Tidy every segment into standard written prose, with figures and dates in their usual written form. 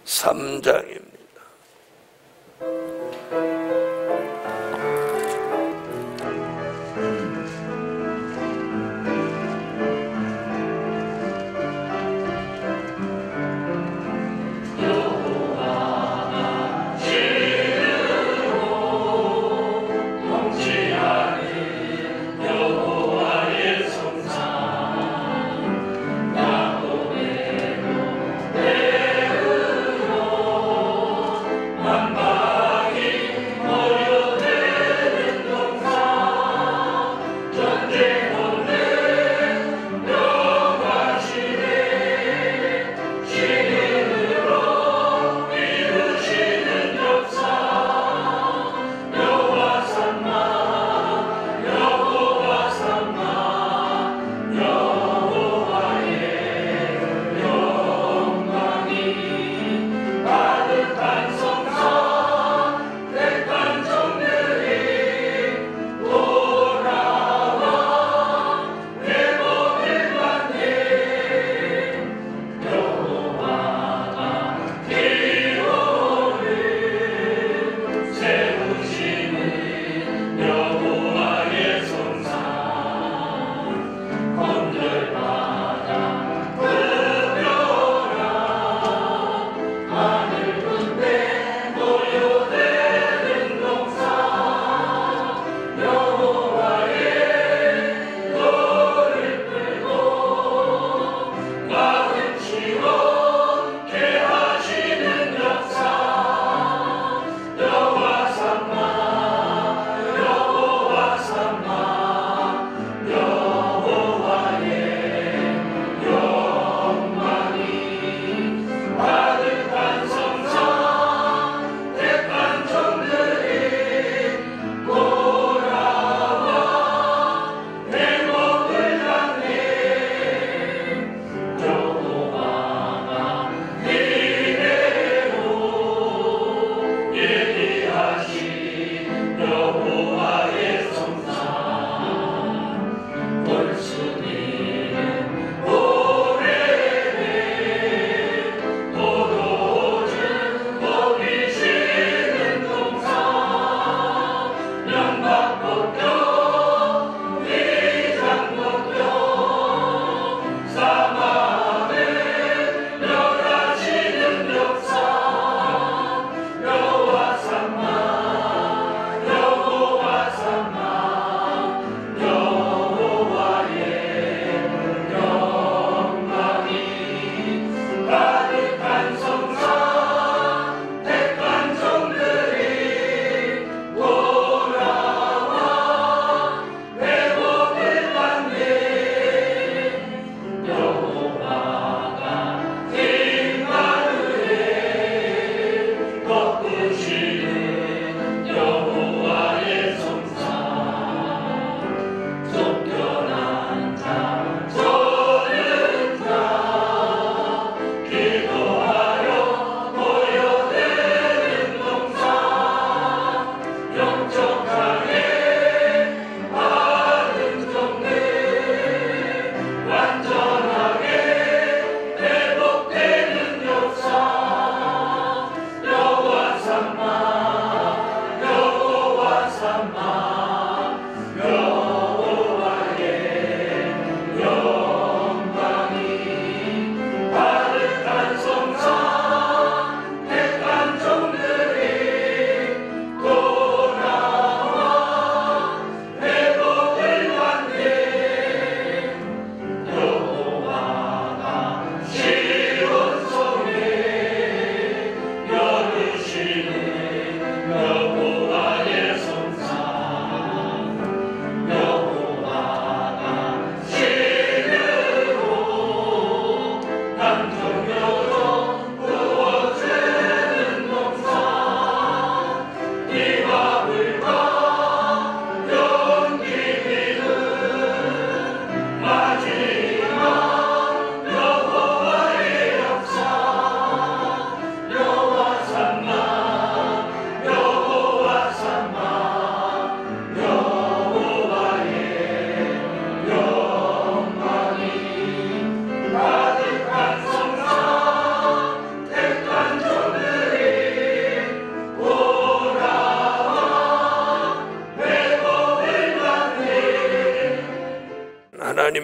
3장입니다.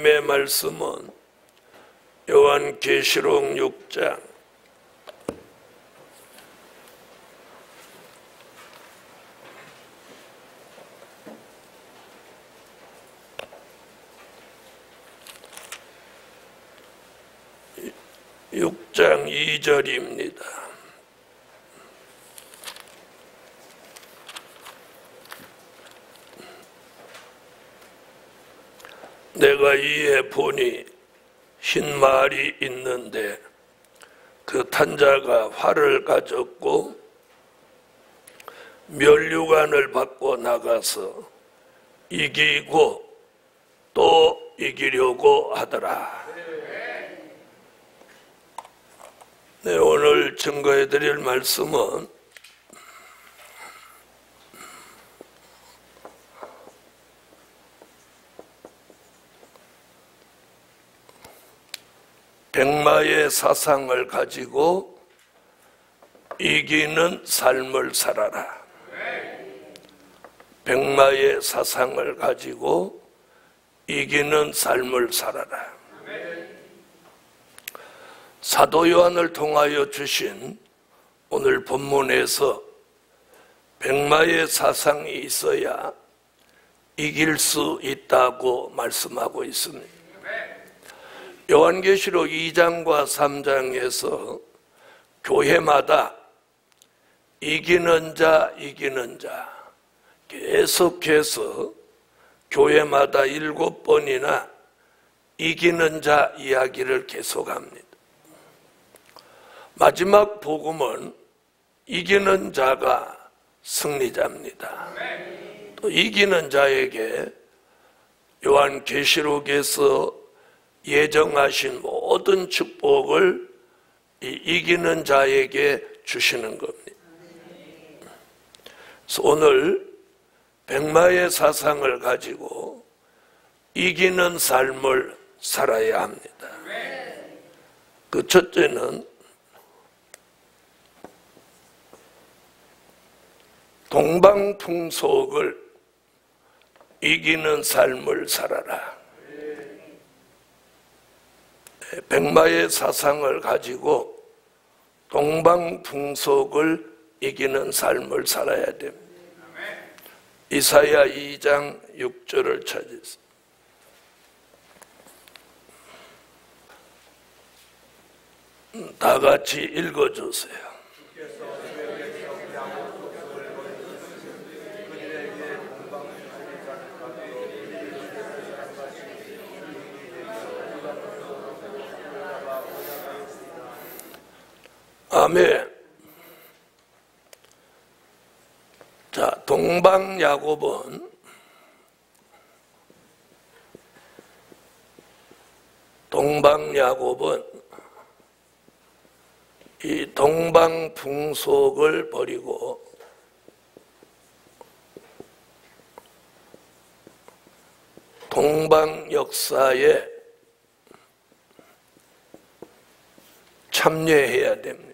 하나님의 말씀은 요한계시록 6장 2절입니다. 내가 이에 보니 흰 말이 있는데 그 탄 자가 활을 가졌고 면류관을 받고 나가서 이기고 또 이기려고 하더라. 네, 오늘 증거해 드릴 말씀은 백마의 사상을 가지고 이기는 삶을 살아라. 백마의 사상을 가지고 이기는 삶을 살아라. 사도 요한을 통하여 주신 오늘 본문에서 백마의 사상이 있어야 이길 수 있다고 말씀하고 있습니다. 요한계시록 2장과 3장에서 교회마다 이기는 자 계속해서 교회마다 7번이나 이기는 자 이야기를 계속합니다. 마지막 복음은 이기는 자가 승리자입니다. 또 이기는 자에게 요한계시록에서 예정하신 모든 축복을 이기는 자에게 주시는 겁니다. 그래서 오늘 백마의 사상을 가지고 이기는 삶을 살아야 합니다. 그 첫째는 동방풍속을 이기는 삶을 살아라. 백마의 사상을 가지고 동방풍속을 이기는 삶을 살아야 됩니다. 이사야 2장 6절을 찾으세요. 다 같이 읽어주세요. 아멘. 자, 동방야곱은 이 동방풍속을 버리고 동방역사에 참여해야 됩니다.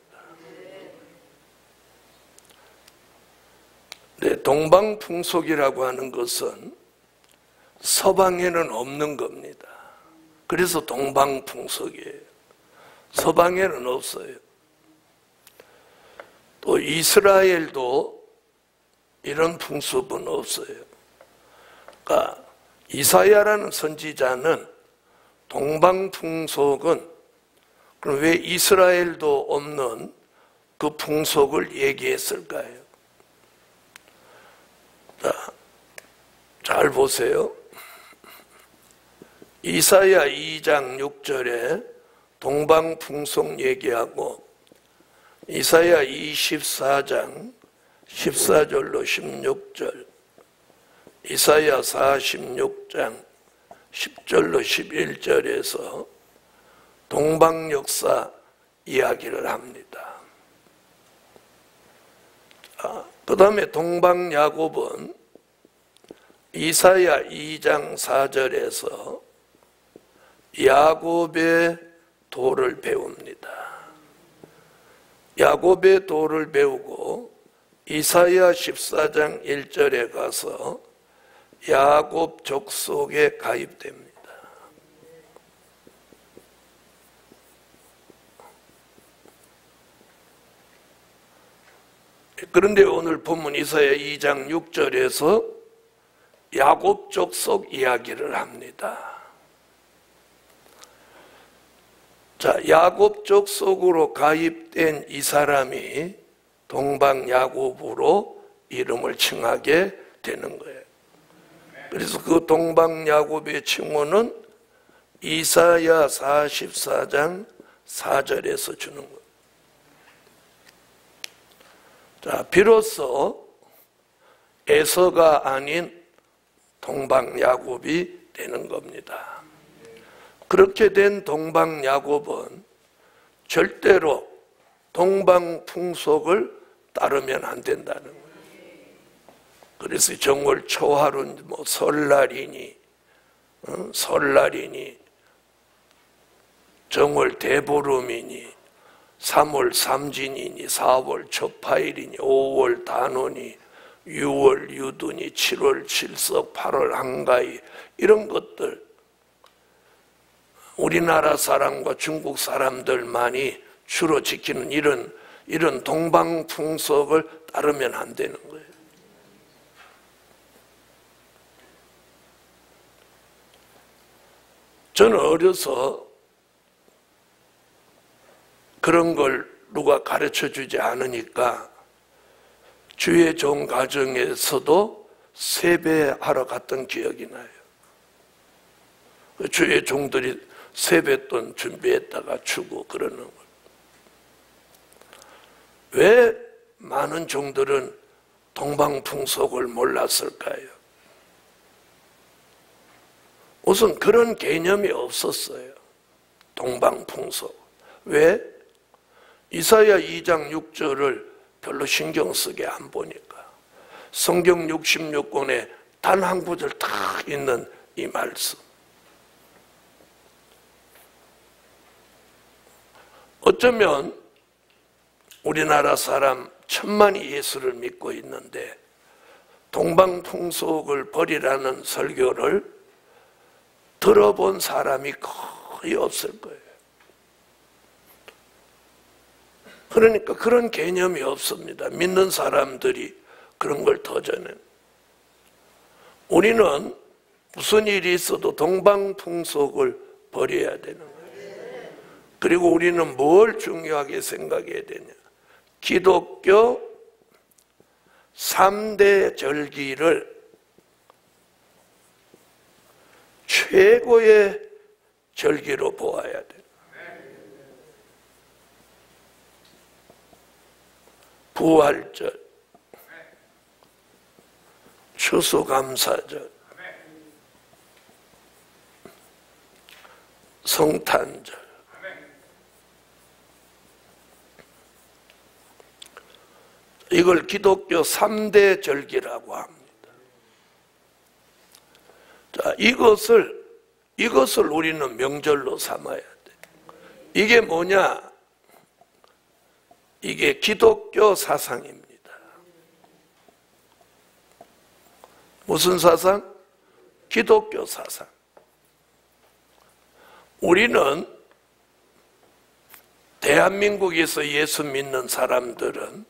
네, 동방풍속이라고 하는 것은 서방에는 없는 겁니다. 그래서 동방풍속이에요. 서방에는 없어요. 또 이스라엘도 이런 풍습은 없어요. 그러니까 이사야라는 선지자는 동방풍속은 그럼 왜 이스라엘도 없는 그 풍속을 얘기했을까요? 자, 잘 보세요. 이사야 2장 6절에 동방풍속 얘기하고 이사야 24장 14절로 16절, 이사야 46장 10절로 11절에서 동방역사 이야기를 합니다. 그 다음에 동방야곱은 이사야 2장 4절에서 야곱의 도를 배웁니다. 야곱의 도를 배우고 이사야 14장 1절에 가서 야곱 족속에 가입됩니다. 그런데 오늘 본문 이사야 2장 6절에서 야곱 족속 이야기를 합니다. 자, 야곱 족속으로 가입된 이 사람이 동방야곱으로 이름을 칭하게 되는 거예요. 그래서 그 동방야곱의 칭호는 이사야 44장 4절에서 주는 거예요. 자, 비로소 에서가 아닌 동방야곱이 되는 겁니다. 그렇게 된 동방야곱은 절대로 동방풍속을 따르면 안 된다는 거예요. 그래서 정월 초하루니 설날이니 정월 대보름이니 3월 삼진이니 4월 초파일이니 5월 단오니 6월 유두니 7월 칠석 8월 한가위 이런 것들 우리나라 사람과 중국 사람들만이 주로 지키는 이런 동방풍속을 따르면 안 되는 거예요. 저는 어려서 그런 걸 누가 가르쳐 주지 않으니까 주의 종 가정에서도 세배하러 갔던 기억이 나요. 주의 종들이 세뱃돈 준비했다가 주고 그러는 걸. 왜 많은 종들은 동방풍속을 몰랐을까요? 우선 그런 개념이 없었어요. 동방풍속. 왜? 이사야 2장 6절을 별로 신경 쓰게 안 보니까. 성경 66권에 단 한 구절 딱 있는 이 말씀. 어쩌면 우리나라 사람 천만이 예수를 믿고 있는데 동방풍속을 버리라는 설교를 들어본 사람이 거의 없을 거예요. 그러니까 그런 개념이 없습니다. 믿는 사람들이 그런 걸 더 전해. 우리는 무슨 일이 있어도 동방풍속을 버려야 되는 거예요. 그리고 우리는 뭘 중요하게 생각해야 되냐. 기독교 3대 절기를 최고의 절기로 보아야 돼요. 부활절, 추수감사절, 성탄절. 이걸 기독교 3대 절기라고 합니다. 자, 이것을 우리는 명절로 삼아야 돼. 이게 뭐냐? 이게 기독교 사상입니다. 무슨 사상? 기독교 사상. 우리는 대한민국에서 예수 믿는 사람들은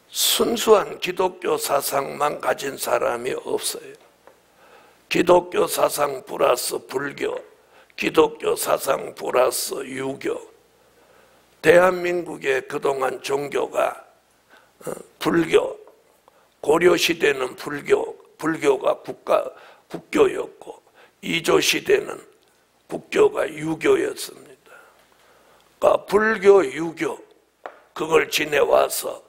순수한 기독교 사상만 가진 사람이 없어요. 기독교 사상 플러스 불교, 기독교 사상 플러스 유교. 대한민국의 그동안 종교가 불교, 고려시대는 불교가 국교였고 이조시대는 국교가 유교였습니다. 그러니까 불교, 유교 그걸 지내와서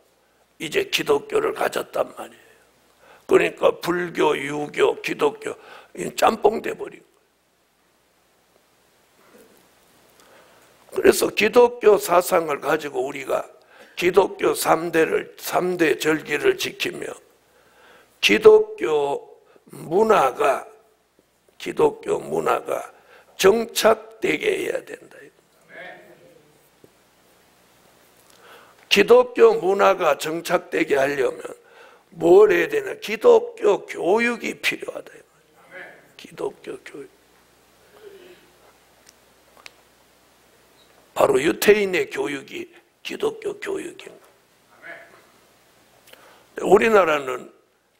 이제 기독교를 가졌단 말이에요. 그러니까 불교, 유교, 기독교 짬뽕 돼버린 거예요. 그래서 기독교 사상을 가지고 우리가 기독교 3대 절기를 지키며 기독교 문화가 정착되게 해야 된다. 기독교 문화가 정착되게 하려면 뭘 해야 되나? 기독교 교육이 필요하다. 기독교 교육. 바로 유태인의 교육이 기독교 교육입니다. 우리나라는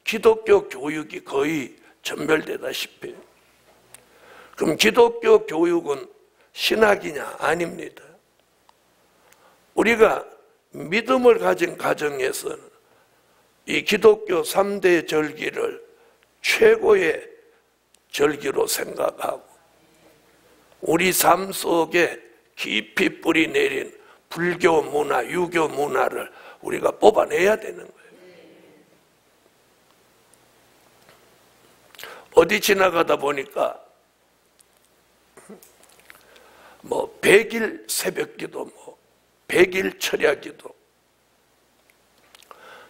기독교 교육이 거의 전멸되다시피 해요. 그럼 기독교 교육은 신학이냐? 아닙니다. 우리가 믿음을 가진 가정에서는 이 기독교 3대 절기를 최고의 절기로 생각하고 우리 삶 속에 깊이 뿌리 내린 불교 문화, 유교 문화를 우리가 뽑아내야 되는 거예요. 어디 지나가다 보니까 100일 새벽기도, 100일 철야기도.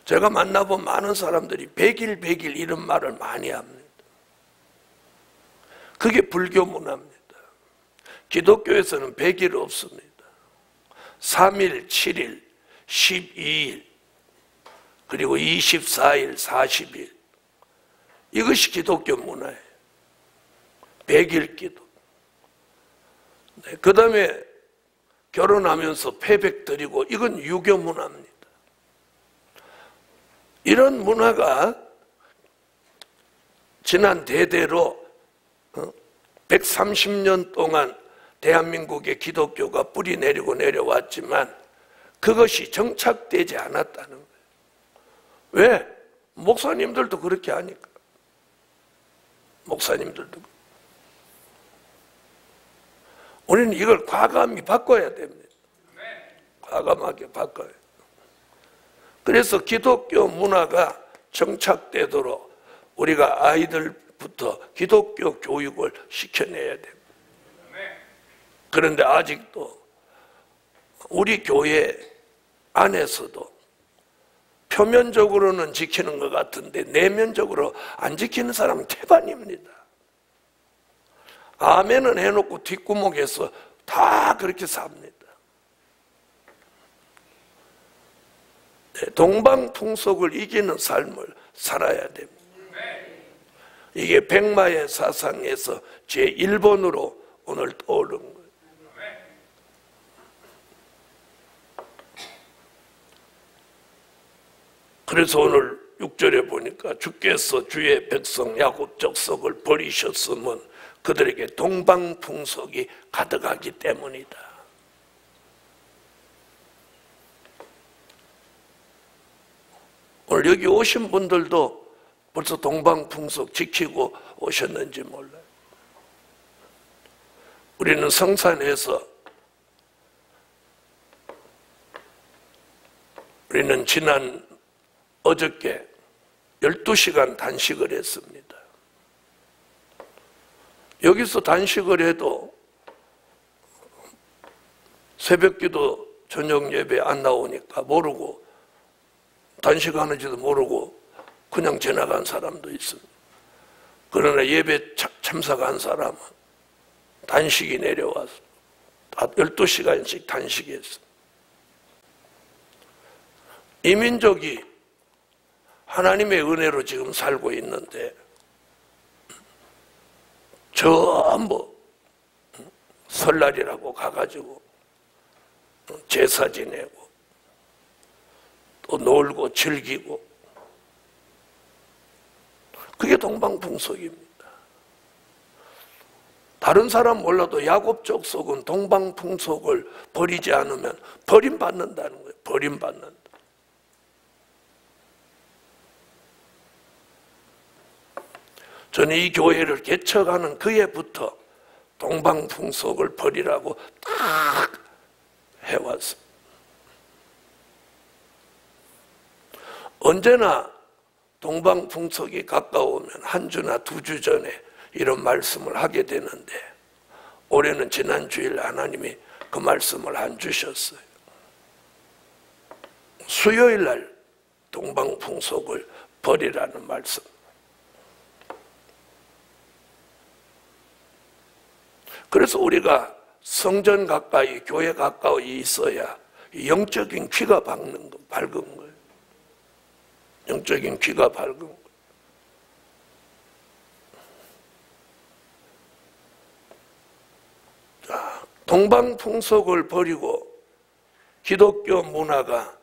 제가 만나본 많은 사람들이 100일, 100일 이런 말을 많이 합니다. 그게 불교 문화입니다. 기독교에서는 100일 없습니다. 3일, 7일, 12일, 그리고 24일, 40일. 이것이 기독교 문화예요. 100일 기도. 네, 그 다음에 결혼하면서 패백 드리고, 이건 유교 문화입니다. 이런 문화가 지난 대대로 130년 동안 대한민국의 기독교가 뿌리 내리고 내려왔지만 그것이 정착되지 않았다는 거예요. 왜? 목사님들도 그렇게 하니까. 목사님들도. 우리는 이걸 과감히 바꿔야 됩니다. 과감하게 바꿔야 돼요. 그래서 기독교 문화가 정착되도록 우리가 아이들부터 기독교 교육을 시켜내야 됩니다. 그런데 아직도 우리 교회 안에서도 표면적으로는 지키는 것 같은데 내면적으로 안 지키는 사람은 태반입니다. 아멘은 해놓고 뒷구멍에서 다 그렇게 삽니다. 동방풍속을 이기는 삶을 살아야 됩니다. 이게 백마의 사상에서 제1번으로 오늘 떠오른 거예요. 그래서 오늘 6절에 보니까 주께서 주의 백성 야곱 족속을 버리셨으면 그들에게 동방풍속이 가득하기 때문이다. 오늘 여기 오신 분들도 벌써 동방풍속 지키고 오셨는지 몰라요. 우리는 성산에서 우리는 지난 어저께 12시간 단식을 했습니다. 여기서 단식을 해도 새벽기도 저녁 예배 안 나오니까 모르고 단식하는지도 모르고 그냥 지나간 사람도 있습니다. 그러나 예배 참석한 사람은 단식이 내려와서 12시간씩 단식했습니다. 이 민족이 하나님의 은혜로 지금 살고 있는데 전부 설날이라고 가가지고 제사 지내고 또 놀고 즐기고 그게 동방풍속입니다. 다른 사람 몰라도 야곱 족속은 동방풍속을 버리지 않으면 버림받는다는 거예요. 버림받는다. 저는 이 교회를 개척하는 그해부터 동방풍속을 버리라고 딱 해왔습니다. 언제나 동방풍속이 가까우면 한 주나 2주 전에 이런 말씀을 하게 되는데 올해는 지난 주일 하나님이 그 말씀을 안 주셨어요. 수요일 날 동방풍속을 버리라는 말씀. 그래서 우리가 성전 가까이, 교회 가까이 있어야 영적인 귀가 밝은 거예요. 영적인 귀가 밝은 거예요. 자, 동방풍속을 버리고 기독교 문화가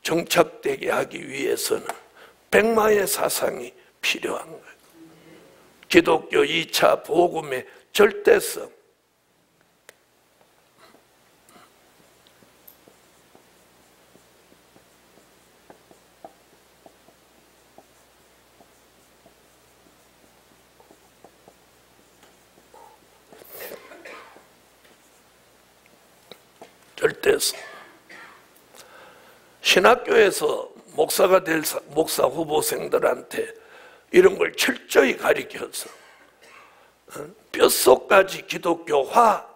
정착되게 하기 위해서는 백마의 사상이 필요한 거예요. 기독교 2차 복음의 절대성. 절대성. 신학교에서 목사가 될 목사 후보생들한테 이런 걸 철저히 가르쳐서 뼛속까지 기독교화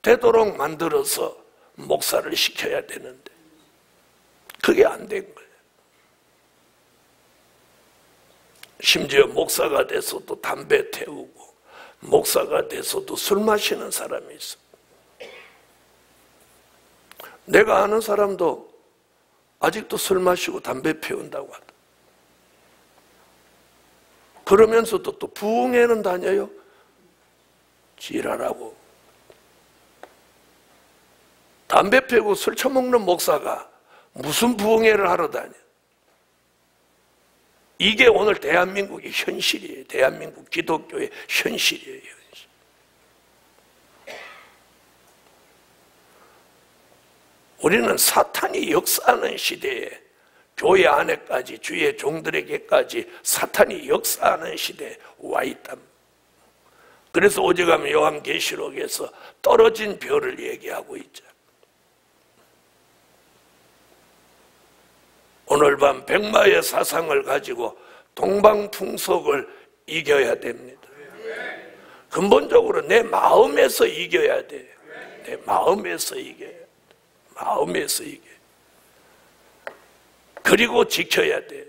되도록 만들어서 목사를 시켜야 되는데 그게 안 된 거예요. 심지어 목사가 돼서도 담배 태우고 목사가 돼서도 술 마시는 사람이 있어. 내가 아는 사람도 아직도 술 마시고 담배 피운다고 하다. 그러면서도 또 부흥회는 다녀요. 지랄하고. 담배 피우고 술 처먹는 목사가 무슨 부흥회를 하러 다녀. 이게 오늘 대한민국의 현실이에요. 대한민국 기독교의 현실이에요. 현실. 우리는 사탄이 역사하는 시대에 교회 안에까지 주의 종들에게까지 사탄이 역사하는 시대에 와 있다. 그래서 오직하면 요한계시록에서 떨어진 별을 얘기하고 있죠. 오늘 밤 백마의 사상을 가지고 동방풍속을 이겨야 됩니다. 근본적으로 내 마음에서 이겨야 돼요. 내 마음에서 이겨야 돼. 마음에서 이겨. 그리고 지켜야 돼.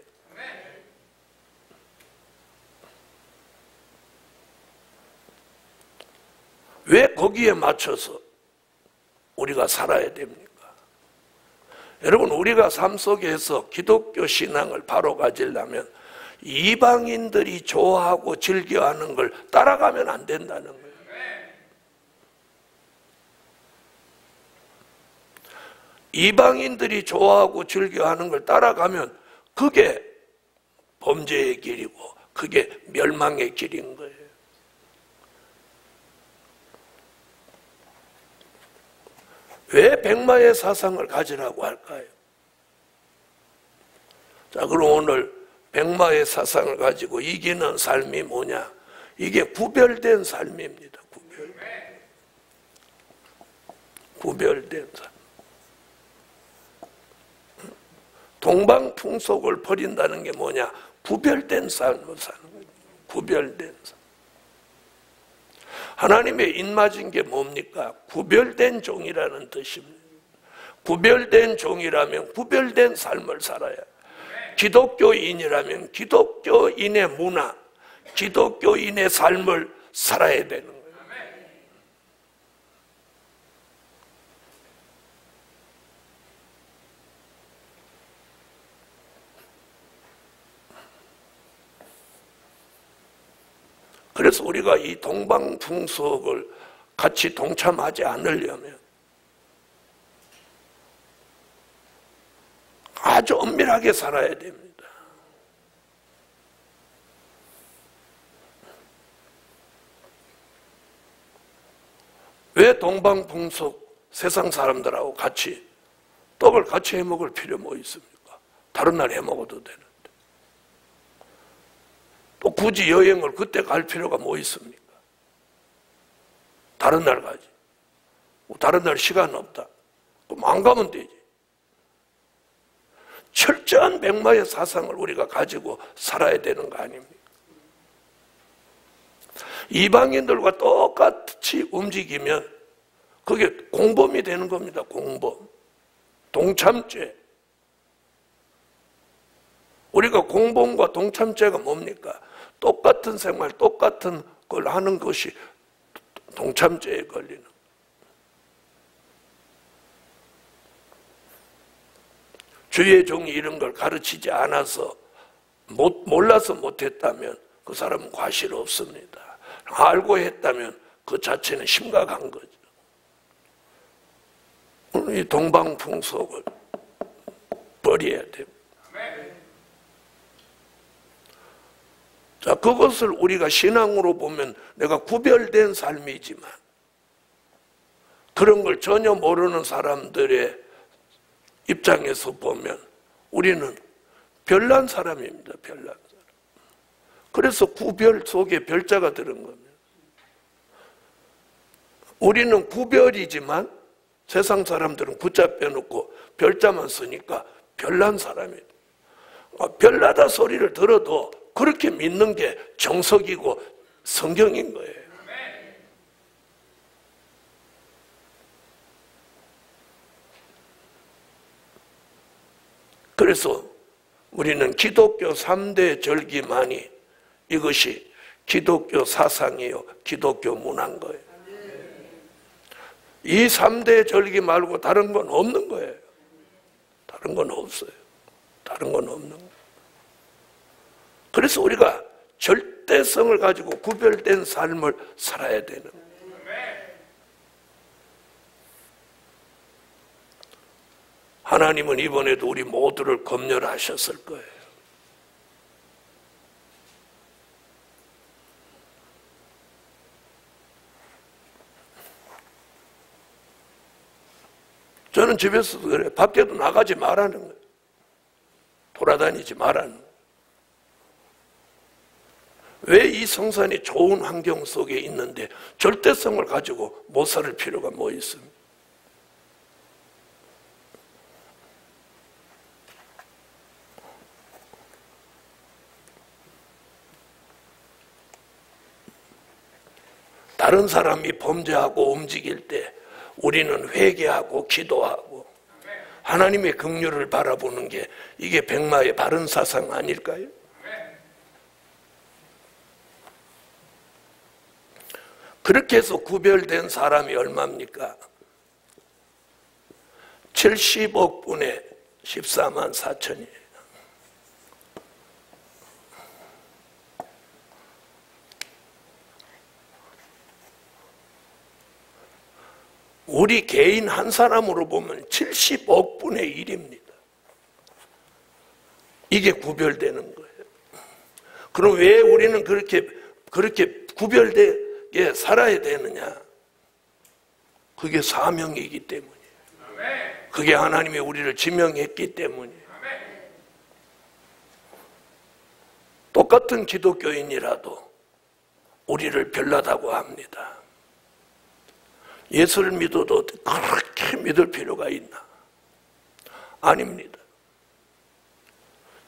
왜 거기에 맞춰서 우리가 살아야 됩니까? 여러분, 우리가 삶 속에서 기독교 신앙을 바로 가지려면 이방인들이 좋아하고 즐겨하는 걸 따라가면 안 된다는 거예요. 이방인들이 좋아하고 즐겨하는 걸 따라가면 그게 범죄의 길이고 그게 멸망의 길인 거예요. 왜 백마의 사상을 가지라고 할까요? 자, 그럼 오늘 백마의 사상을 가지고 이기는 삶이 뭐냐? 이게 구별된 삶입니다. 구별된 삶. 동방풍속을 버린다는 게 뭐냐? 구별된 삶을 사는 거예요. 구별된 삶. 하나님의 입맞은 게 뭡니까? 구별된 종이라는 뜻입니다. 구별된 종이라면 구별된 삶을 살아야 해요. 기독교인이라면 기독교인의 문화, 기독교인의 삶을 살아야 되는 거예요. 그래서 우리가 이 동방풍속을 같이 동참하지 않으려면 아주 엄밀하게 살아야 됩니다. 왜 동방풍속 세상 사람들하고 같이 떡을 같이 해먹을 필요 뭐 있습니까? 다른 날 해먹어도 되는데. 또 굳이 여행을 그때 갈 필요가 뭐 있습니까? 다른 날 가지. 다른 날 시간 없다. 그럼 안 가면 되지. 철저한 백마의 사상을 우리가 가지고 살아야 되는 거 아닙니까? 이방인들과 똑같이 움직이면 그게 공범이 되는 겁니다. 공범. 동참죄. 우리가 공범과 동참죄가 뭡니까? 똑같은 생활, 똑같은 걸 하는 것이 동참죄에 걸리는. 주의 종이 이런 걸 가르치지 않아서 몰라서 못했다면 그 사람은 과실 없습니다. 알고 했다면 그 자체는 심각한 거죠. 이 동방풍속을 버려야 됩니다. 자, 그것을 우리가 신앙으로 보면 내가 구별된 삶이지만 그런 걸 전혀 모르는 사람들의 입장에서 보면 우리는 별난 사람입니다. 별난 사람. 그래서 구별 속에 별자가 들은 겁니다. 우리는 구별이지만 세상 사람들은 구자 빼놓고 별자만 쓰니까 별난 사람이에요. 별나다 소리를 들어도 그렇게 믿는 게 정석이고 성경인 거예요. 그래서 우리는 기독교 3대 절기만이 이것이 기독교 사상이요, 기독교 문화인 거예요. 이 3대 절기 말고 다른 건 없는 거예요. 다른 건 없어요. 다른 건 없는 거예요. 그래서 우리가 절대성을 가지고 구별된 삶을 살아야 되는 거예요. 하나님은 이번에도 우리 모두를 검열하셨을 거예요. 저는 집에서도 그래요. 밖에도 나가지 말라는 거예요. 돌아다니지 말라는 거예요. 왜 이 성산이 좋은 환경 속에 있는데 절대성을 가지고 못 살 필요가 뭐 있습니까? 다른 사람이 범죄하고 움직일 때 우리는 회개하고 기도하고 하나님의 긍휼을 바라보는 게 이게 백마의 바른 사상 아닐까요? 그렇게 해서 구별된 사람이 얼마입니까? 70억 분의 14만 4천이에요. 우리 개인 한 사람으로 보면 70억 분의 1입니다. 이게 구별되는 거예요. 그럼 왜 우리는 그렇게 구별되게 살아야 되느냐? 그게 사명이기 때문이에요. 그게 하나님이 우리를 지명했기 때문이에요. 똑같은 기독교인이라도 우리를 별나다고 합니다. 예수를 믿어도 그렇게 믿을 필요가 있나? 아닙니다.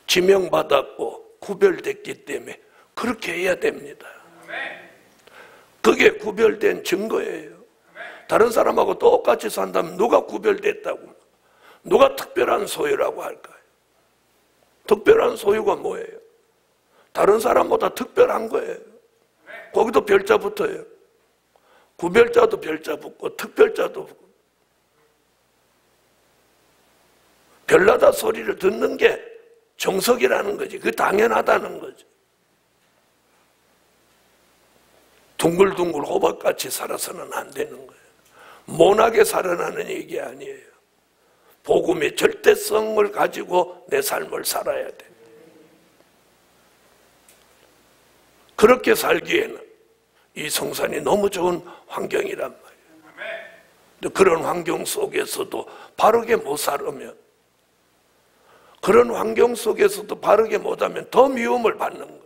지명받았고 구별됐기 때문에 그렇게 해야 됩니다. 그게 구별된 증거예요. 다른 사람하고 똑같이 산다면 누가 구별됐다고, 누가 특별한 소유라고 할까요? 특별한 소유가 뭐예요? 다른 사람보다 특별한 거예요. 거기도 별자 붙어요. 구별자도 별자 붙고 특별자도 붙고. 별나다 소리를 듣는 게 정석이라는 거지. 그게 당연하다는 거지. 둥글둥글 호박같이 살아서는 안 되는 거예요. 모나게 살아나는 얘기 아니에요. 복음의 절대성을 가지고 내 삶을 살아야 돼. 그렇게 살기에는 이 성산이 너무 좋은 환경이란 말이에요. 근데 그런 환경 속에서도 바르게 못 살으면, 그런 환경 속에서도 바르게 못하면 더 미움을 받는 거예요.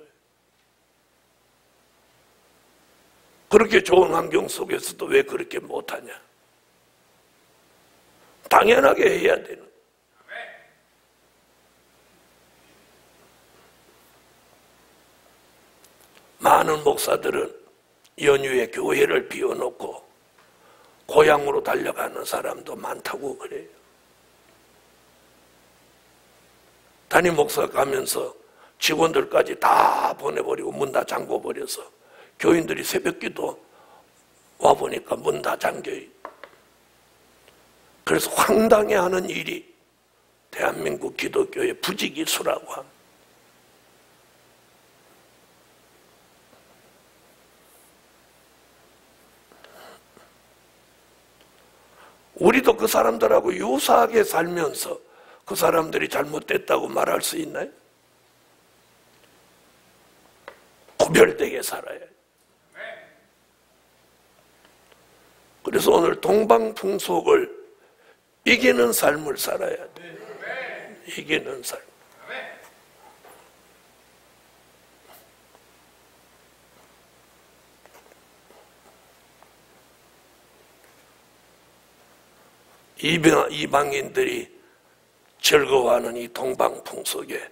그렇게 좋은 환경 속에서도 왜 그렇게 못하냐? 당연하게 해야 되는 거예요. 많은 목사들은 연휴에 교회를 비워놓고 고향으로 달려가는 사람도 많다고 그래요. 담임 목사 가면서 직원들까지 다 보내버리고 문 다 잠궈버려서 교인들이 새벽기도 와보니까 문 다 잠겨요. 그래서 황당해하는 일이 대한민국 기독교의 부지기수라고 합니다. 우리도 그 사람들하고 유사하게 살면서 그 사람들이 잘못됐다고 말할 수 있나요? 구별되게 살아야 돼. 그래서 오늘 동방풍속을 이기는 삶을 살아야 돼. 이기는 삶. 이방인들이 즐거워하는 이 동방풍속에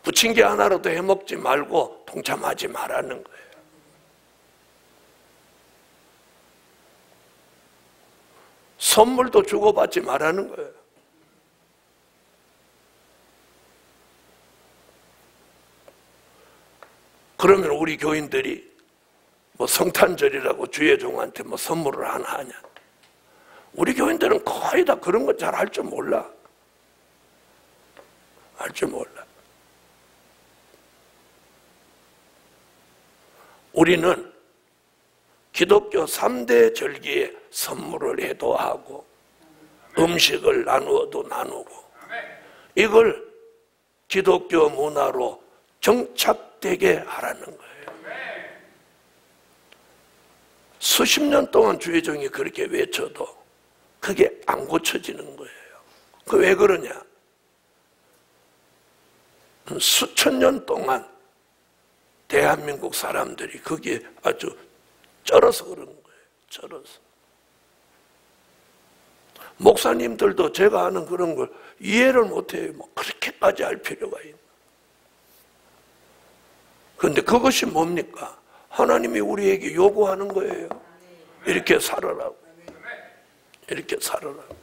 부침개 하나라도 해먹지 말고 동참하지 말라는 거예요. 선물도 주고받지 말라는 거예요. 그러면 우리 교인들이 뭐 성탄절이라고 주의 종한테 뭐 선물을 하나 하냐? 우리 교인들은 거의 다 그런 거 잘 할 줄 몰라. 알 줄 몰라. 우리는 기독교 3대 절기에 선물을 해도 하고 음식을 나누어도 나누고 이걸 기독교 문화로 정착되게 하라는 거예요. 수십 년 동안 주의 종이 그렇게 외쳐도 그게 안 고쳐지는 거예요. 그 왜 그러냐? 수천 년 동안 대한민국 사람들이 거기에 아주 쩔어서 그런 거예요. 쩔어서. 목사님들도 제가 하는 그런 걸 이해를 못해요. 뭐 그렇게까지 할 필요가 있나. 그런데 그것이 뭡니까? 하나님이 우리에게 요구하는 거예요. 이렇게 살아라고. 이렇게 살아라고.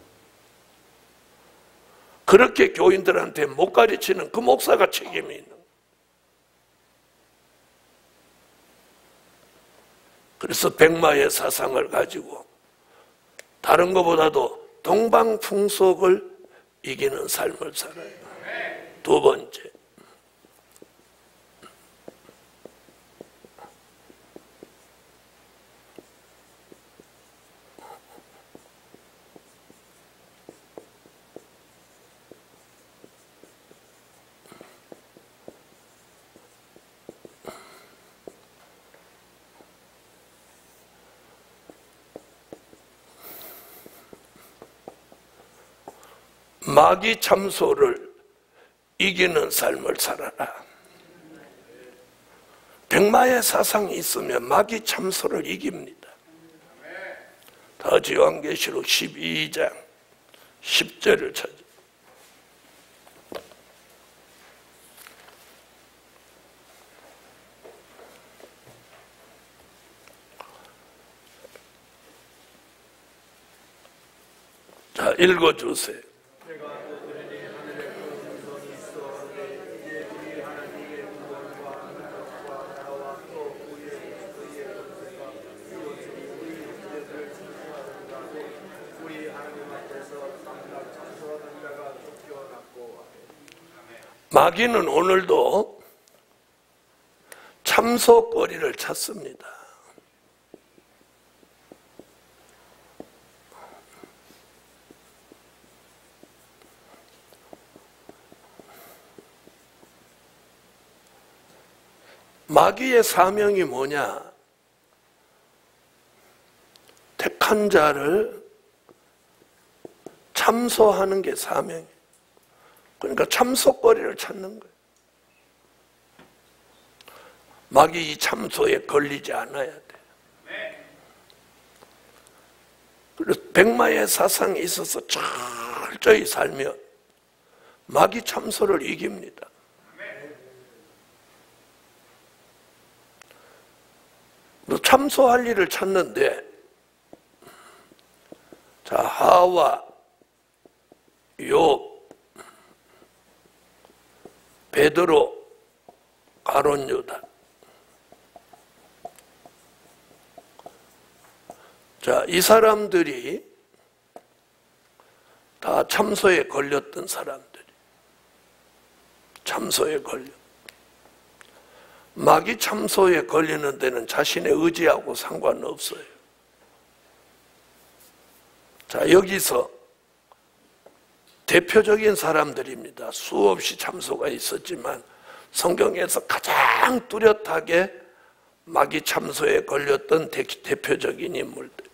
그렇게 교인들한테 못 가르치는 그 목사가 책임이 있는 거예요. 그래서 백마의 사상을 가지고 다른 것보다도 동방풍속을 이기는 삶을 살아요. 두 번째, 마귀 참소를 이기는 삶을 살아라. 백마의 사상이 있으면 마귀 참소를 이깁니다. 다시 요한계시록 12장 10절을 찾아. 자, 읽어주세요. 마귀는 오늘도 참소거리를 찾습니다. 마귀의 사명이 뭐냐? 택한 자를 참소하는 게 사명이에요. 그러니까 참소거리를 찾는 거예요. 마귀 이 참소에 걸리지 않아야 돼. 그래서 백마의 사상에 있어서 철저히 살면 마귀 참소를 이깁니다. 참소할 일을 찾는데, 자, 하와, 욥, 베드로, 가룟 유다. 자, 이 사람들이 다 참소에 걸렸던 사람들이. 참소에 걸려. 마귀 참소에 걸리는 데는 자신의 의지하고 상관없어요. 자, 여기서 대표적인 사람들입니다. 수없이 참소가 있었지만 성경에서 가장 뚜렷하게 마귀 참소에 걸렸던 대표적인 인물들.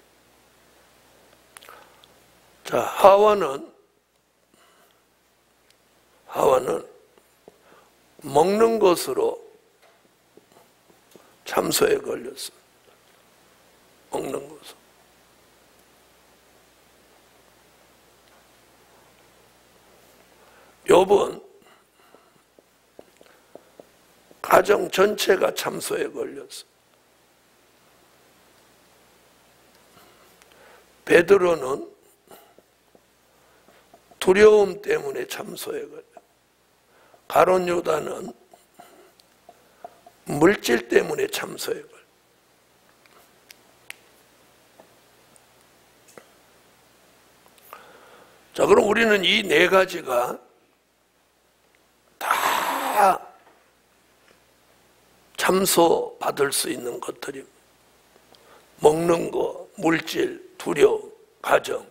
자, 하와는 먹는 것으로 참소에 걸렸습니다. 먹는 것으로. 욥은 가정 전체가 참소에 걸렸어요. 베드로는 두려움 때문에 참소에 걸렸어요. 가룟 유다는 물질 때문에 참소에 걸렸어요. 자, 그럼 우리는 이 네 가지가 다 참소 받을 수 있는 것들입니다. 먹는 거, 물질, 두려움, 가정.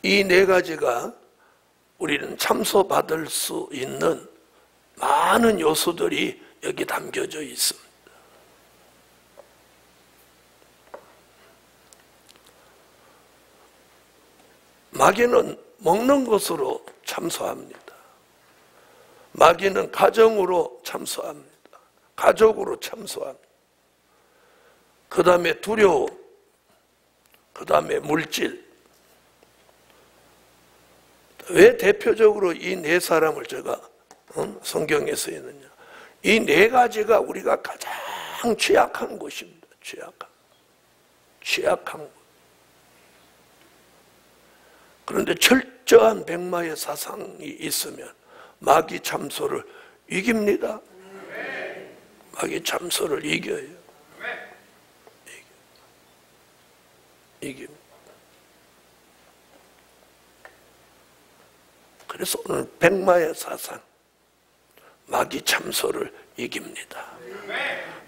이 네 가지가 우리는 참소 받을 수 있는 많은 요소들이 여기 담겨져 있습니다. 마귀는 먹는 것으로 참소합니다. 마귀는 가정으로 참소합니다. 가족으로 참소합니다. 그 다음에 두려움, 그 다음에 물질. 왜 대표적으로 이 네 사람을 제가 성경에 쓰이느냐. 이 네 가지가 우리가 가장 취약한 곳입니다. 취약한 곳. 그런데 철저한 백마의 사상이 있으면 마귀 참소를 이깁니다. 마귀 참소를 이겨요. 이깁니다. 그래서 오늘 백마의 사상, 마귀 참소를 이깁니다.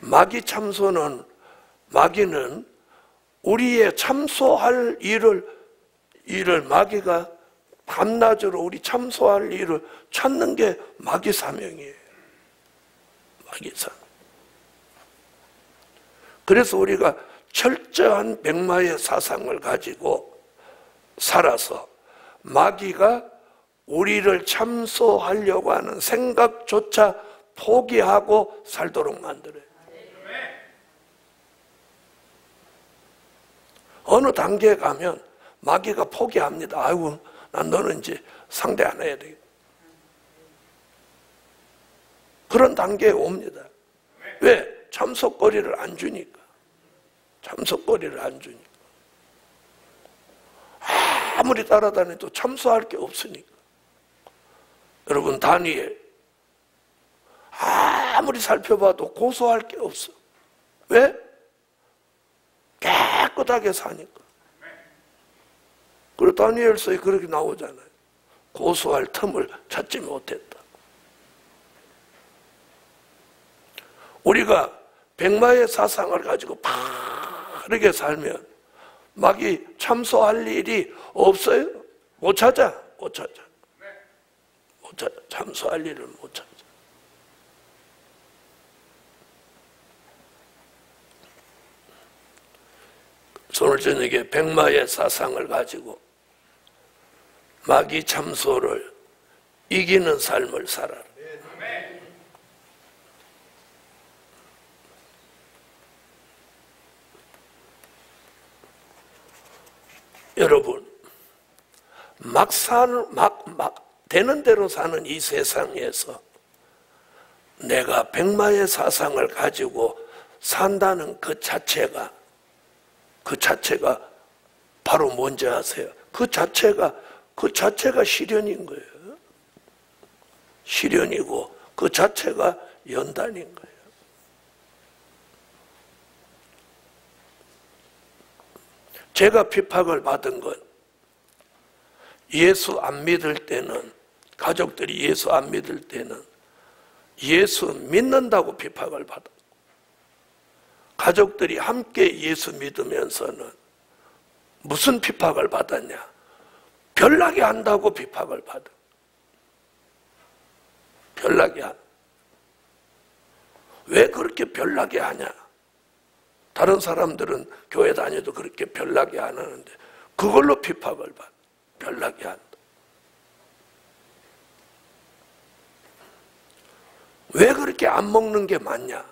마귀 참소는, 마귀는 우리의 참소할 일을 마귀가 밤낮으로 우리 참소할 일을 찾는 게 마귀 사명이에요. 마귀 사명. 그래서 우리가 철저한 백마의 사상을 가지고 살아서 마귀가 우리를 참소하려고 하는 생각조차 포기하고 살도록 만들어요. 어느 단계에 가면 마귀가 포기합니다. 아이고, 난 너는 이제 상대 안 해야 돼. 그런 단계에 옵니다. 왜? 참소거리를 안 주니까. 참소거리를 안 주니까. 아무리 따라다녀도 참소할 게 없으니까. 여러분, 다니엘 아무리 살펴봐도 고소할 게 없어. 왜? 깨끗하게 사니까. 그리고 다니엘서에 그렇게 나오잖아요. 고소할 틈을 찾지 못했다. 우리가 백마의 사상을 가지고 바르게 살면 마귀 참소할 일이 없어요? 못 찾아. 참소할 일을 못 찾아. 오늘 저녁에 백마의 사상을 가지고 마귀 참소를 이기는 삶을 살아라. 여러분, 막 되는 대로 사는 이 세상에서 내가 백마의 사상을 가지고 산다는 그 자체가 바로 뭔지 아세요? 그 자체가 시련인 거예요. 시련이고 그 자체가 연단인 거예요. 제가 핍박을 받은 건 예수 안 믿을 때는, 가족들이 예수 안 믿을 때는 예수 믿는다고 핍박을 받았고, 가족들이 함께 예수 믿으면서는 무슨 핍박을 받았냐? 별나게 한다고 핍박을 받아. 별나게 한. 왜 그렇게 별나게 하냐? 다른 사람들은 교회 다녀도 그렇게 별나게 안 하는데 그걸로 핍박을 받아. 별나게 한다. 왜 그렇게 안 먹는 게 맞냐?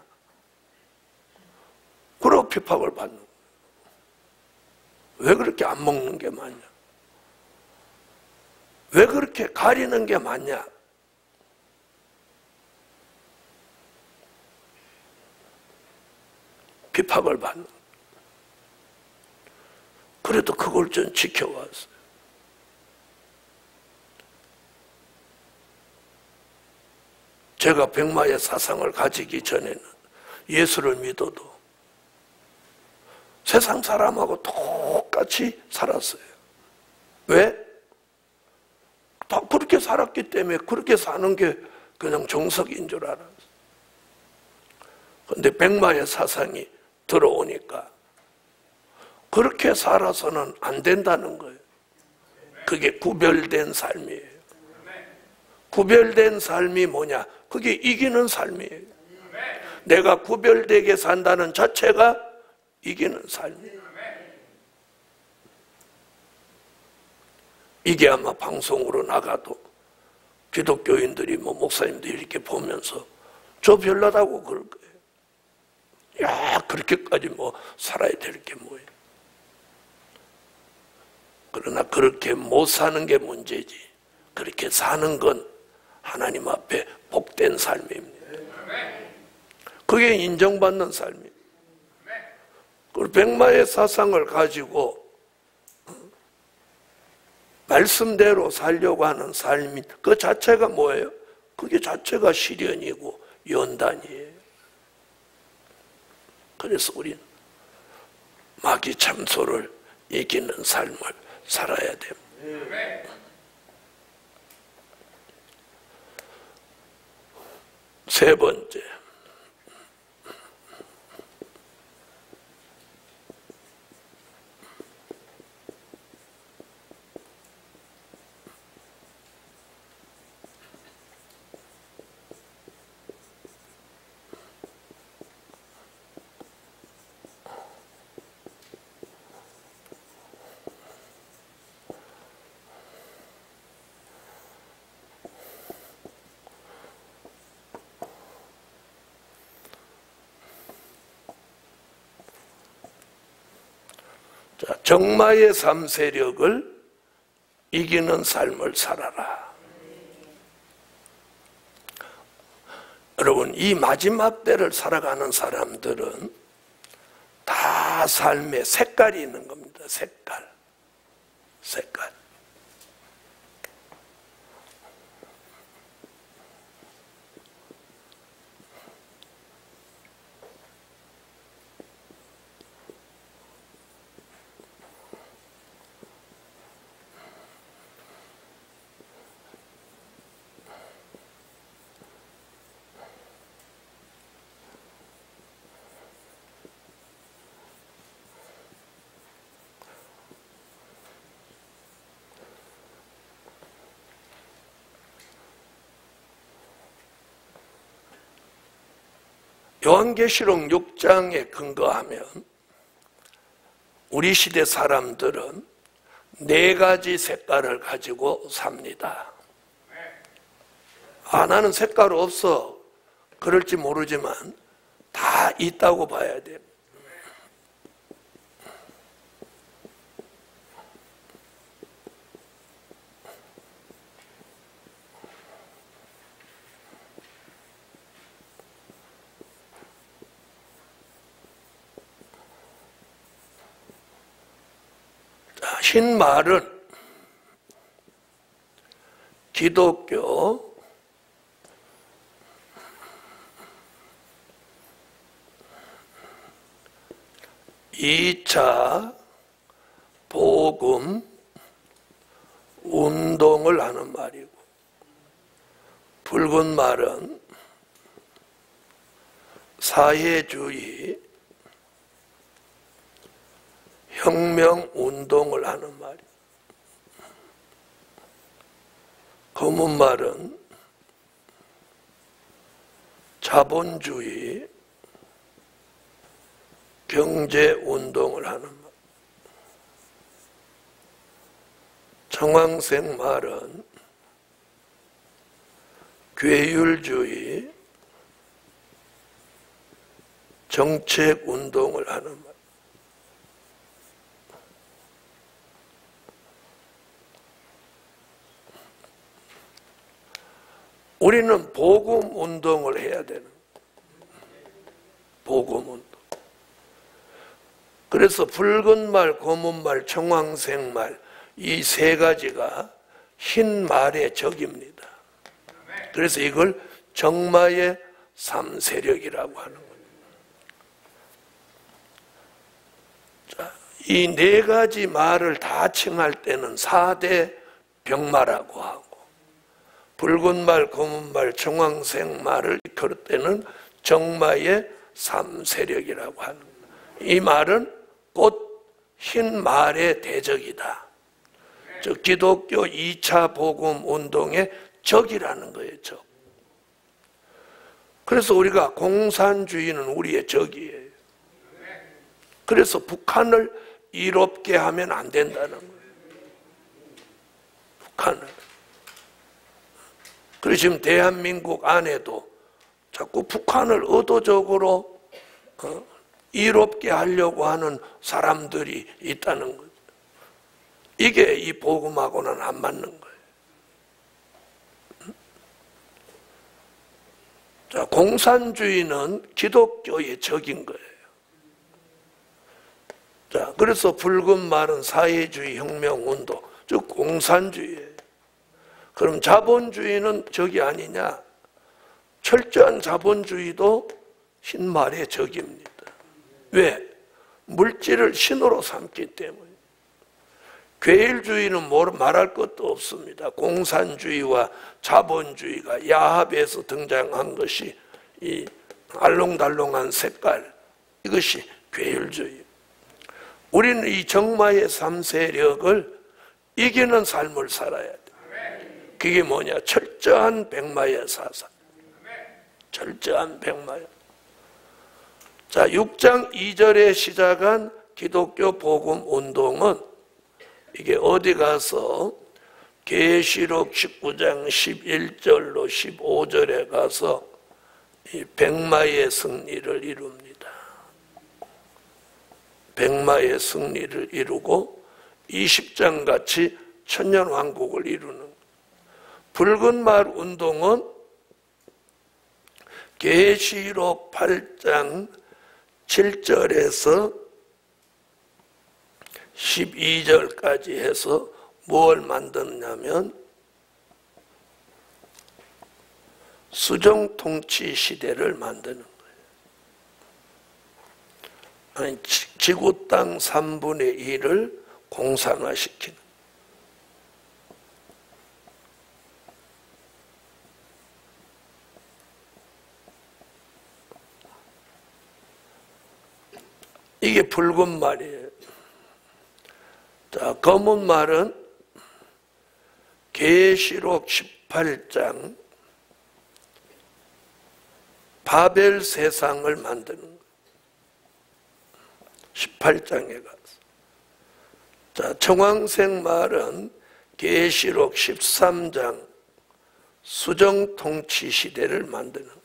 그러고 핍박을 받는 거예요. 왜 그렇게 안 먹는 게 맞냐? 왜 그렇게 가리는 게 맞냐? 핍박을 받는 거예요. 그래도 그걸 좀 지켜왔어요. 제가 백마의 사상을 가지기 전에는 예수를 믿어도 세상 사람하고 똑같이 살았어요. 왜? 다 그렇게 살았기 때문에 그렇게 사는 게 그냥 정석인 줄 알았어요. 그런데 백마의 사상이 들어오니까 그렇게 살아서는 안 된다는 거예요. 그게 구별된 삶이에요. 구별된 삶이 뭐냐? 그게 이기는 삶이에요. 내가 구별되게 산다는 자체가 이기는 삶이에요. 이게 아마 방송으로 나가도 기독교인들이 목사님들이 이렇게 보면서 저 별나다고 그럴 거예요. 야, 그렇게까지 살아야 될 게 뭐예요? 그러나 그렇게 못 사는 게 문제지. 그렇게 사는 건 하나님 앞에 복된 삶입니다. 그게 인정받는 삶이에요. 그리고 백마의 사상을 가지고 말씀대로 살려고 하는 삶이 그 자체가 뭐예요? 그게 자체가 시련이고 연단이에요. 그래서 우리는 마귀 참소를 이기는 삶을 살아야 됩니다. 세 번째, 정마의 삶 세력을 이기는 삶을 살아라. 여러분, 이 마지막 때를 살아가는 사람들은 다 삶의 색깔이 있는 겁니다. 색깔. 요한계시록 6장에 근거하면 우리 시대 사람들은 4가지 색깔을 가지고 삽니다. 나는 색깔 없어. 그럴지 모르지만 다 있다고 봐야 돼요. 흰말은 기독교, (2차) 복음 운동을 하는 말이고, 붉은 말은 사회주의 혁명운동을 하는 말이에요. 검은 말은 자본주의, 경제운동을 하는 말. 정황생 말은 괴율주의, 정책운동을 하는 말. 우리는 복음운동을 해야 되는 거예요. 복음운동. 그래서 붉은 말, 검은 말, 청황색 말, 이 세 가지가 흰 말의 적입니다. 그래서 이걸 정마의 3세력이라고 하는 거예요. 이 네 가지 말을 다 칭할 때는 4대 병마라고 하고, 붉은 말, 검은 말, 청황색 말을 그럴 때는 정마의 3세력이라고 하는 거예요. 이 말은 곧 흰 말의 대적이다. 즉 기독교 2차 복음 운동의 적이라는 거예요. 적. 그래서 우리가 공산주의는 우리의 적이에요. 그래서 북한을 이롭게 하면 안 된다는 거예요. 북한을. 그래서 지금 대한민국 안에도 자꾸 북한을 의도적으로 이롭게 하려고 하는 사람들이 있다는 거죠. 이게 이 복음하고는 안 맞는 거예요. 자, 공산주의는 기독교의 적인 거예요. 자, 그래서 붉은 말은 사회주의 혁명운동, 즉 공산주의예요. 그럼 자본주의는 적이 아니냐? 철저한 자본주의도 흰말의 적입니다. 왜? 물질을 신으로 삼기 때문에. 괴일주의는 말할 것도 없습니다. 공산주의와 자본주의가 야합에서 등장한 것이 이 알롱달롱한 색깔, 이것이 괴일주의. 우리는 이 정마의 3세력을 이기는 삶을 살아야 돼. 그게 뭐냐? 철저한 백마의 사상. 철저한 백마의. 자, 6장 2절에 시작한 기독교 복음 운동은 이게 어디 가서 계시록 19장 11절로 15절에 가서 이 백마의 승리를 이룹니다. 백마의 승리를 이루고 20장 같이 천년왕국을 이루는. 붉은 말 운동은 계시록 8장 7절에서 12절까지 해서 뭘 만드냐면 수정통치 시대를 만드는 거예요. 아니, 지구 땅 3분의 1을 공산화시키는. 이게 붉은 말이에요. 자, 검은 말은 계시록 18장 바벨 세상을 만드는 거예요. 18장에 가서. 자, 청황색 말은 계시록 13장 수정통치 시대를 만드는 거예요.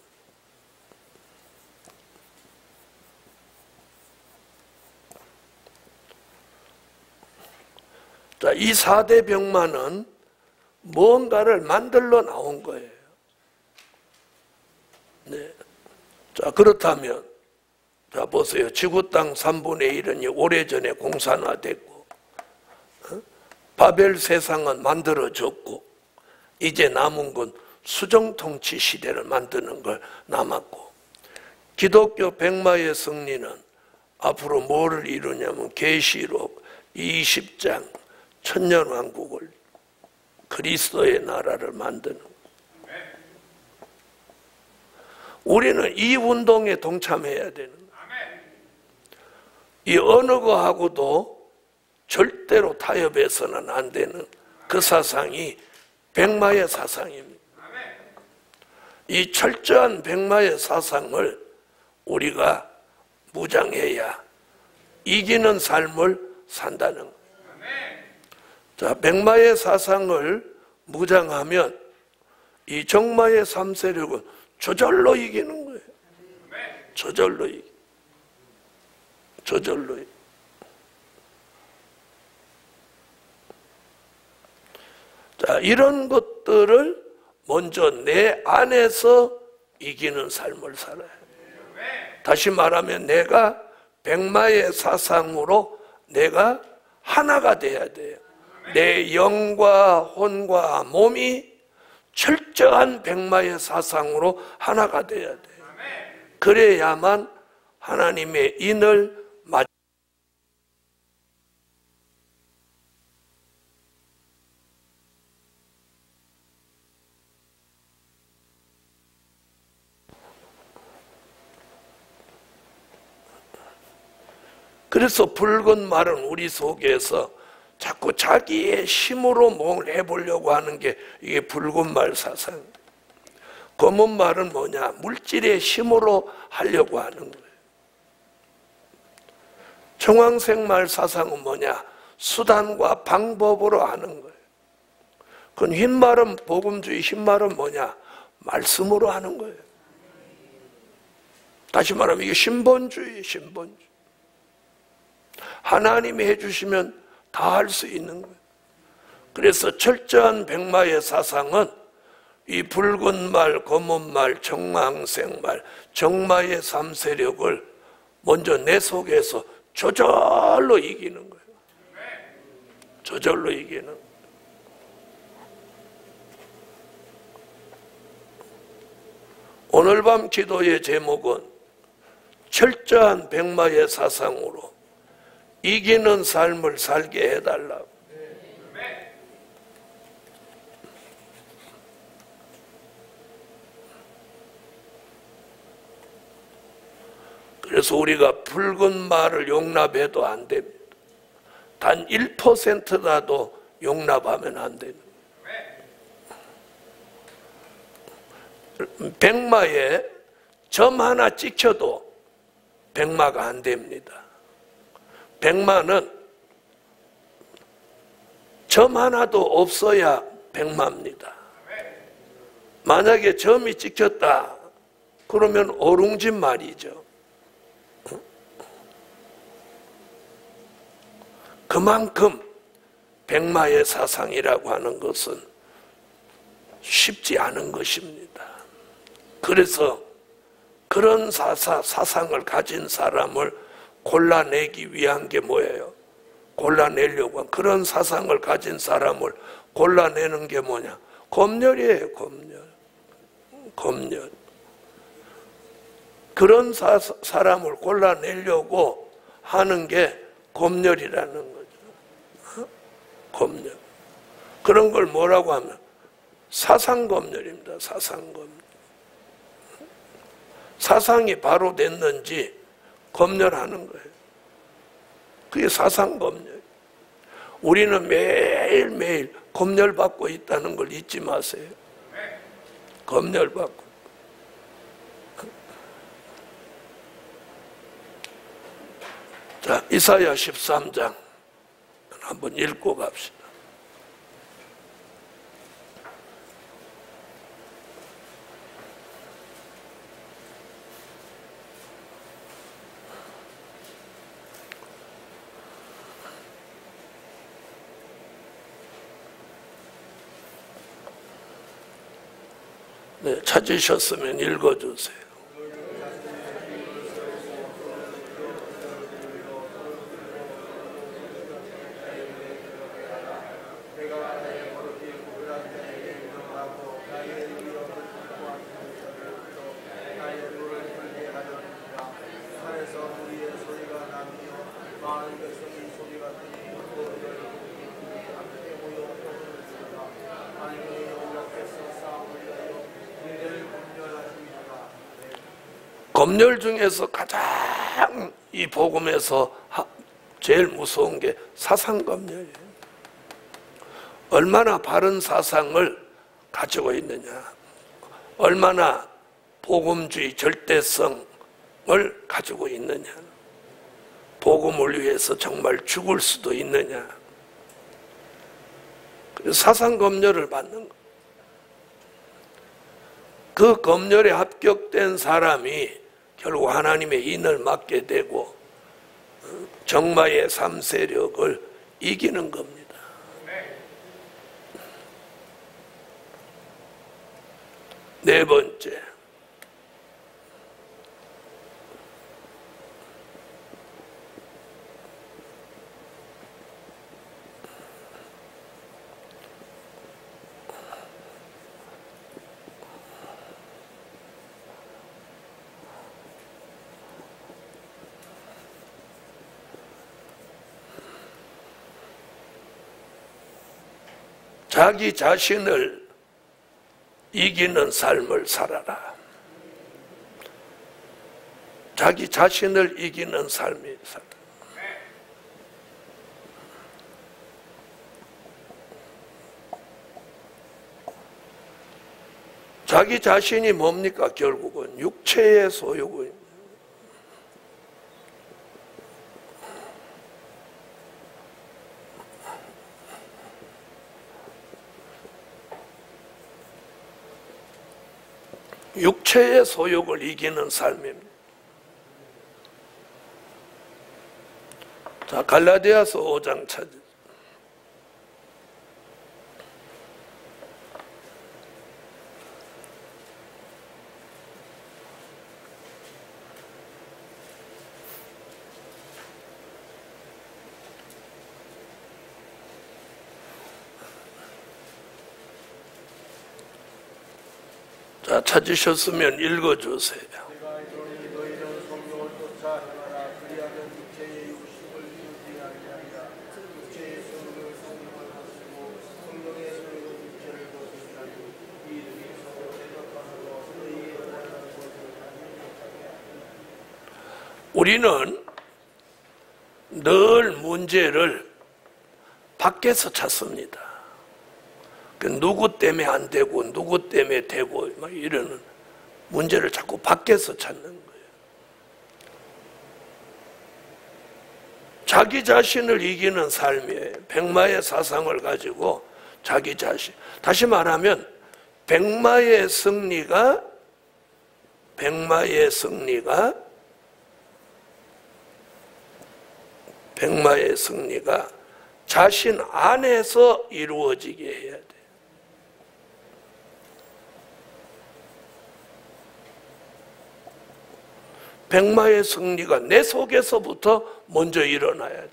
자, 이 4대 병마는 뭔가를 만들러 나온 거예요. 네. 자, 그렇다면, 자, 보세요. 지구 땅 3분의 1은 오래전에 공산화됐고, 바벨 세상은 만들어졌고, 이제 남은 건 수정통치 시대를 만드는 걸 남았고, 기독교 백마의 승리는 앞으로 뭐를 이루냐면 계시록 20장 천년왕국을, 그리스도의 나라를 만드는 거예요. 우리는 이 운동에 동참해야 되는 거예요. 이 어느 거하고도 절대로 타협해서는 안 되는 그 사상이 백마의 사상입니다. 이 철저한 백마의 사상을 우리가 무장해야 이기는 삶을 산다는 거예요. 자, 백마의 사상을 무장하면 이 정마의 3세력은 저절로 이기는 거예요. 저절로 이기. 저절로 이기. 자, 이런 것들을 먼저 내 안에서 이기는 삶을 살아야 해요. 다시 말하면 내가 백마의 사상으로 내가 하나가 돼야 돼요. 내 영과 혼과 몸이 철저한 백마의 사상으로 하나가 돼야 돼요. 그래야만 하나님의 인을 맞. 그래서 붉은 말은 우리 속에서 자꾸 자기의 힘으로 뭘 해보려고 하는 게 이게 붉은 말 사상. 검은 말은 뭐냐? 물질의 힘으로 하려고 하는 거예요. 청황색 말 사상은 뭐냐? 수단과 방법으로 하는 거예요. 그건 흰 말은 복음주의, 흰 말은 뭐냐? 말씀으로 하는 거예요. 다시 말하면 이게 신본주의, 신본주의. 하나님이 해주시면 다 할 수 있는 거예요. 그래서 철저한 백마의 사상은 이 붉은 말, 검은 말, 정황색 말, 정마의 3세력을 먼저 내 속에서 저절로 이기는 거예요. 저절로 이기는 거예요. 오늘 밤 기도의 제목은 철저한 백마의 사상으로 이기는 삶을 살게 해달라고. 그래서 우리가 붉은 말을 용납해도 안 됩니다. 단 1%라도 용납하면 안 됩니다. 백마에 점 하나 찍혀도 백마가 안 됩니다. 백마는 점 하나도 없어야 백마입니다. 만약에 점이 찍혔다 그러면 어룽진 말이죠. 그만큼 백마의 사상이라고 하는 것은 쉽지 않은 것입니다. 그래서 그런 사상을 가진 사람을 골라내기 위한 게 뭐예요? 골라내려고 한 그런 사상을 가진 사람을 골라내는 게 뭐냐? 검열이에요. 검열. 검열. 그런 사람을 골라내려고 하는 게 검열이라는 거죠. 검열. 그런 걸 뭐라고 하면 사상검열입니다. 사상검열. 사상이 바로 됐는지 검열하는 거예요. 그게 사상검열. 우리는 매일매일 검열받고 있다는 걸 잊지 마세요. 검열받고. 자, 이사야 13장 한번 읽고 갑시다. 네, 찾으셨으면 읽어주세요. 검열 중에서 가장 이 복음에서 제일 무서운 게 사상검열이에요. 얼마나 바른 사상을 가지고 있느냐, 얼마나 복음주의 절대성을 가지고 있느냐, 복음을 위해서 정말 죽을 수도 있느냐, 사상검열을 받는 것. 그 검열에 합격된 사람이 결국 하나님의 인을 맡게 되고 정마의 3세력을 이기는 겁니다. 네 번째, 자기 자신을 이기는 삶을 살아라. 자기 자신을 이기는 삶이 살아라. 자기 자신이 뭡니까? 결국은 육체의 소욕입니다. 육체의 소욕을 이기는 삶입니다. 자, 갈라디아서 5장 찾으세요. 자, 찾으셨으면 읽어주세요. 우리는 늘 문제를 밖에서 찾습니다. 누구 때문에 안 되고 누구 때문에 되고 막 이러는 문제를 자꾸 밖에서 찾는 거예요. 자기 자신을 이기는 삶이에요. 백마의 사상을 가지고 자기 자신. 다시 말하면 백마의 승리가 자신 안에서 이루어지게 해야 돼. 백마의 승리가 내 속에서부터 먼저 일어나야 돼.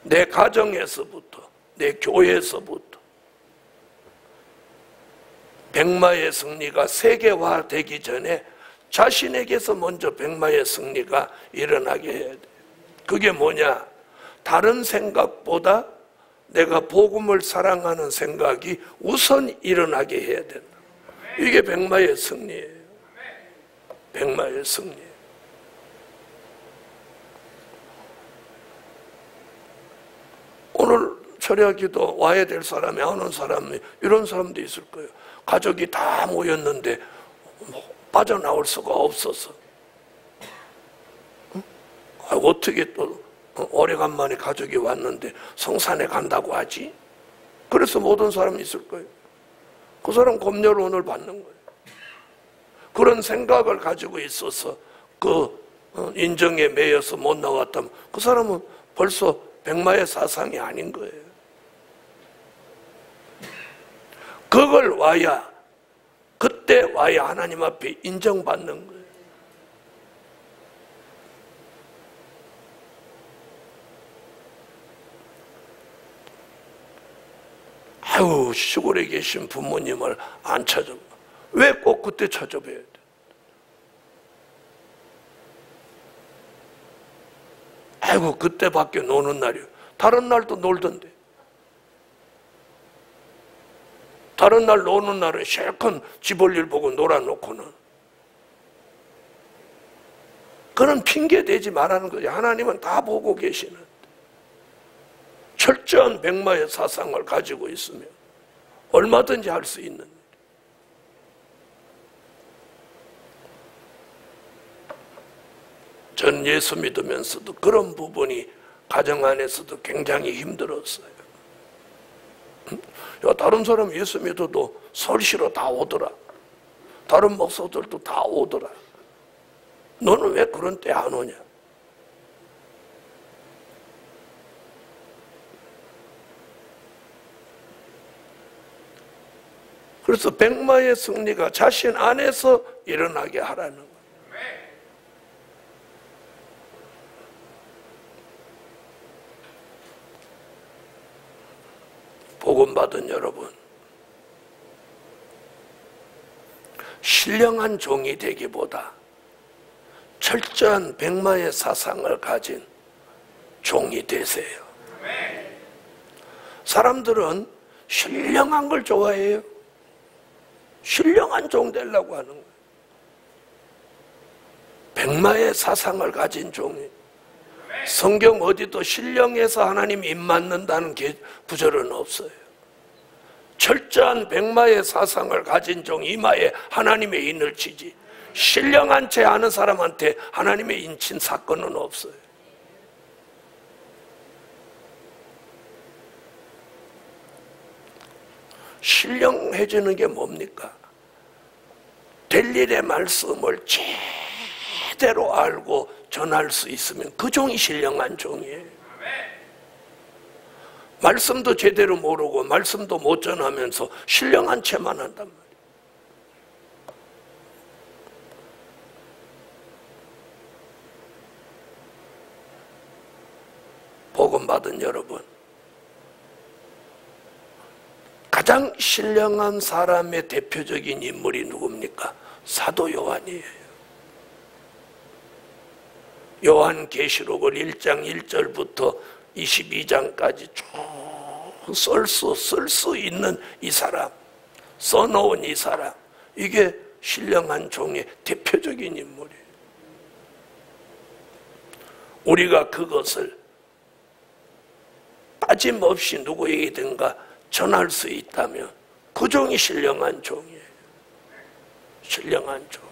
내 가정에서부터, 내 교회에서부터. 백마의 승리가 세계화되기 전에 자신에게서 먼저 백마의 승리가 일어나게 해야 돼. 그게 뭐냐? 다른 생각보다 내가 복음을 사랑하는 생각이 우선 일어나게 해야 된다. 이게 백마의 승리예요. 백마의 승리. 오늘 철야기도 와야 될 사람이 안 오는 사람이 이런 사람도 있을 거예요. 가족이 다 모였는데 빠져나올 수가 없어서 어떻게 또 오래간만에 가족이 왔는데 성산에 간다고 하지? 그래서 모든 사람이 있을 거예요. 그 사람 검열원을 받는 거예요. 그런 생각을 가지고 있어서 그 인정에 매여서 못 나왔다면 그 사람은 벌써 백마의 사상이 아닌 거예요. 그걸 와야, 그때 와야 하나님 앞에 인정받는 거예요. 아유, 시골에 계신 부모님을 안 찾아. 왜 꼭 그때 찾아봐야 돼? 아이고, 그때밖에 노는 날이요. 다른 날도 놀던데. 다른 날 노는 날은 실컷 집 올 일 보고 놀아놓고는. 그런 핑계 대지 말라는 거죠. 하나님은 다 보고 계시는. 철저한 백마의 사상을 가지고 있으면 얼마든지 할 수 있는. 전 예수 믿으면서도 그런 부분이 가정 안에서도 굉장히 힘들었어요. 야, 다른 사람 예수 믿어도 설시로 다 오더라. 다른 목사들도 다 오더라. 너는 왜 그런 때 안 오냐? 그래서 백마의 승리가 자신 안에서 일어나게 하라는 거예요. 복음 받은 여러분, 신령한 종이 되기보다 철저한 백마의 사상을 가진 종이 되세요. 사람들은 신령한 걸 좋아해요. 신령한 종 되려고 하는 거예요. 백마의 사상을 가진 종이. 성경 어디도 신령해서 하나님 입 맞는다는 구절은 없어요. 철저한 백마의 사상을 가진 종 이마에 하나님의 인을 치지, 신령한 채 아는 사람한테 하나님의 인친 사건은 없어요. 신령해지는 게 뭡니까? 될 일의 말씀을 제대로 알고 전할 수 있으면 그 종이 신령한 종이에요. 말씀도 제대로 모르고 말씀도 못 전하면서 신령한 채만 한단 말이에요. 복음 받은 여러분, 가장 신령한 사람의 대표적인 인물이 누굽니까? 사도 요한이에요. 요한계시록을 1장 1절부터 22장까지 쭉 쓸 수 있는 이 사람, 써놓은 이 사람, 이게 신령한 종의 대표적인 인물이에요. 우리가 그것을 빠짐없이 누구에게든가 전할 수 있다면 그 종이 신령한 종이에요. 신령한 종.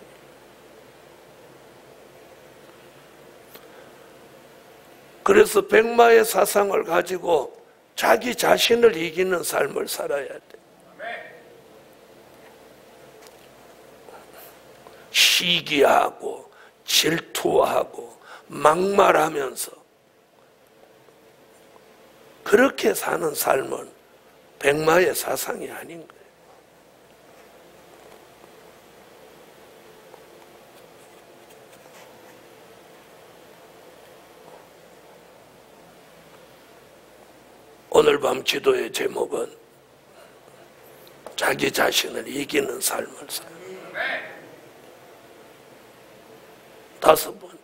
그래서 백마의 사상을 가지고 자기 자신을 이기는 삶을 살아야 돼. 시기하고 질투하고 막말하면서 그렇게 사는 삶은 백마의 사상이 아닌 거예요. 오늘 밤 기도의 제목은 자기 자신을 이기는 삶을 살아요. 다섯 번째,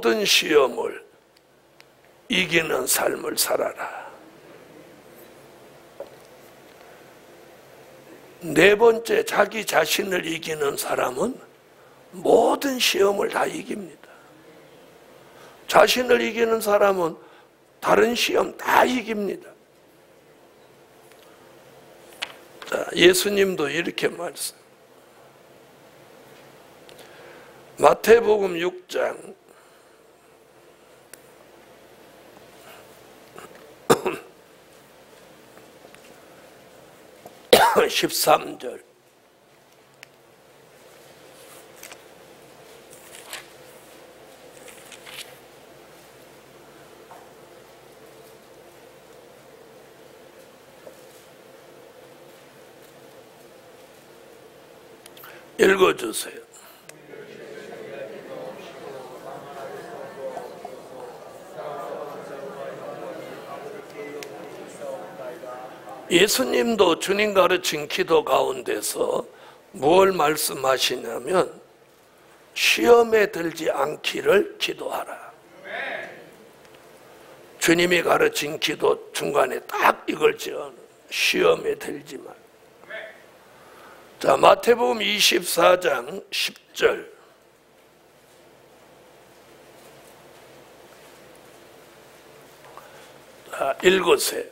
모든 시험을 이기는 삶을 살아라. 네 번째, 자기 자신을 이기는 사람은 모든 시험을 다 이깁니다. 자신을 이기는 사람은 다른 시험 다 이깁니다. 자, 예수님도 이렇게 말씀. 마태복음 6장 13절. 읽어주세요. 예수님도 주님 가르친 기도 가운데서 뭘 말씀하시냐면 시험에 들지 않기를 기도하라. 주님이 가르친 기도 중간에 딱 이걸 지어요. 시험에 들지 말. 자, 마태복음 24장 10절. 자, 읽으세요.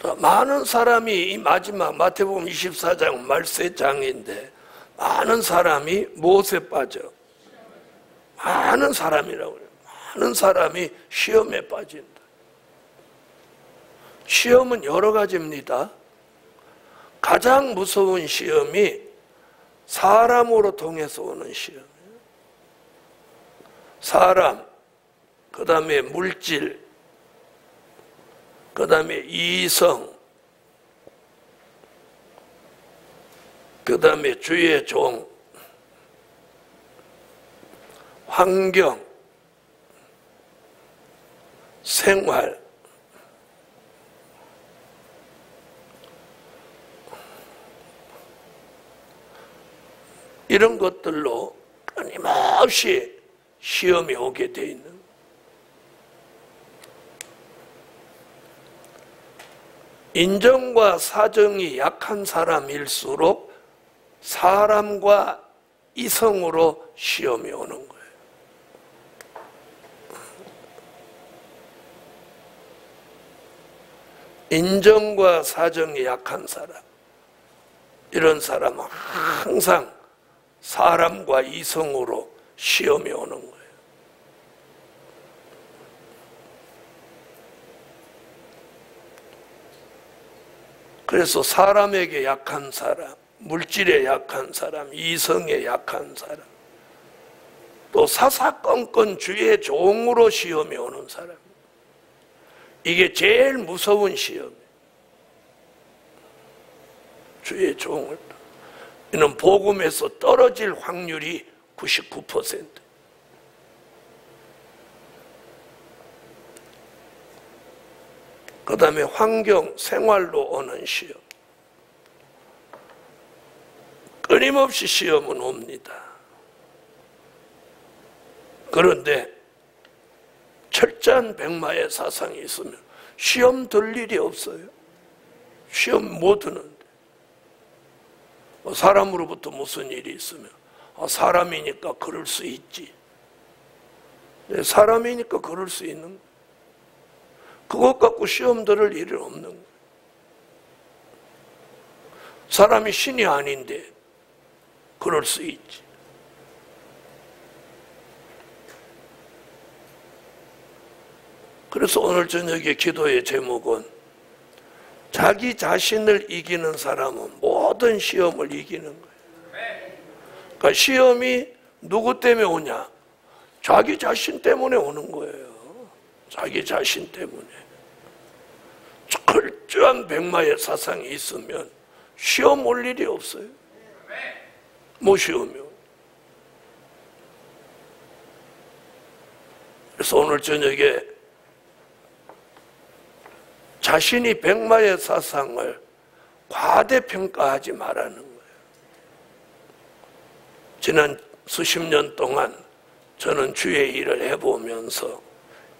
자, 많은 사람이 이 마지막 마태복음 24장 말세장인데 많은 사람이 무엇에 빠져? 많은 사람이라고 그래요. 많은 사람이 시험에 빠진다. 시험은 여러 가지입니다. 가장 무서운 시험이 사람으로 통해서 오는 시험이에요. 사람, 그 다음에 물질, 그 다음에 이성, 그 다음에 주의 종, 환경, 생활, 이런 것들로 끊임없이 시험이 오게 돼 있는. 인정과 사정이 약한 사람일수록 사람과 이성으로 시험이 오는 거예요. 인정과 사정이 약한 사람, 이런 사람은 항상 사람과 이성으로 시험이 오는 거예요. 그래서 사람에게 약한 사람, 물질에 약한 사람, 이성에 약한 사람, 또 사사건건 주의 종으로 시험이 오는 사람, 이게 제일 무서운 시험이에요. 주의 종을. 이는 복음에서 떨어질 확률이 99%. 그 다음에 환경, 생활로 오는 시험. 끊임없이 시험은 옵니다. 그런데 철저한 백마의 사상이 있으면 시험 들 일이 없어요. 시험 못 드는데. 사람으로부터 무슨 일이 있으면 사람이니까 그럴 수 있지. 사람이니까 그럴 수 있는 거예요. 그것 갖고 시험 들을 일은 없는 거예요. 사람이 신이 아닌데 그럴 수 있지. 그래서 오늘 저녁에 기도의 제목은 자기 자신을 이기는 사람은 모든 시험을 이기는 거예요. 그러니까 시험이 누구 때문에 오냐? 자기 자신 때문에 오는 거예요. 자기 자신 때문에. 철저한 백마의 사상이 있으면 시험 올 일이 없어요. 뭐 시험이요? 그래서 오늘 저녁에 자신이 백마의 사상을 과대평가하지 말라는 거예요. 지난 수십 년 동안 저는 주의 일을 해보면서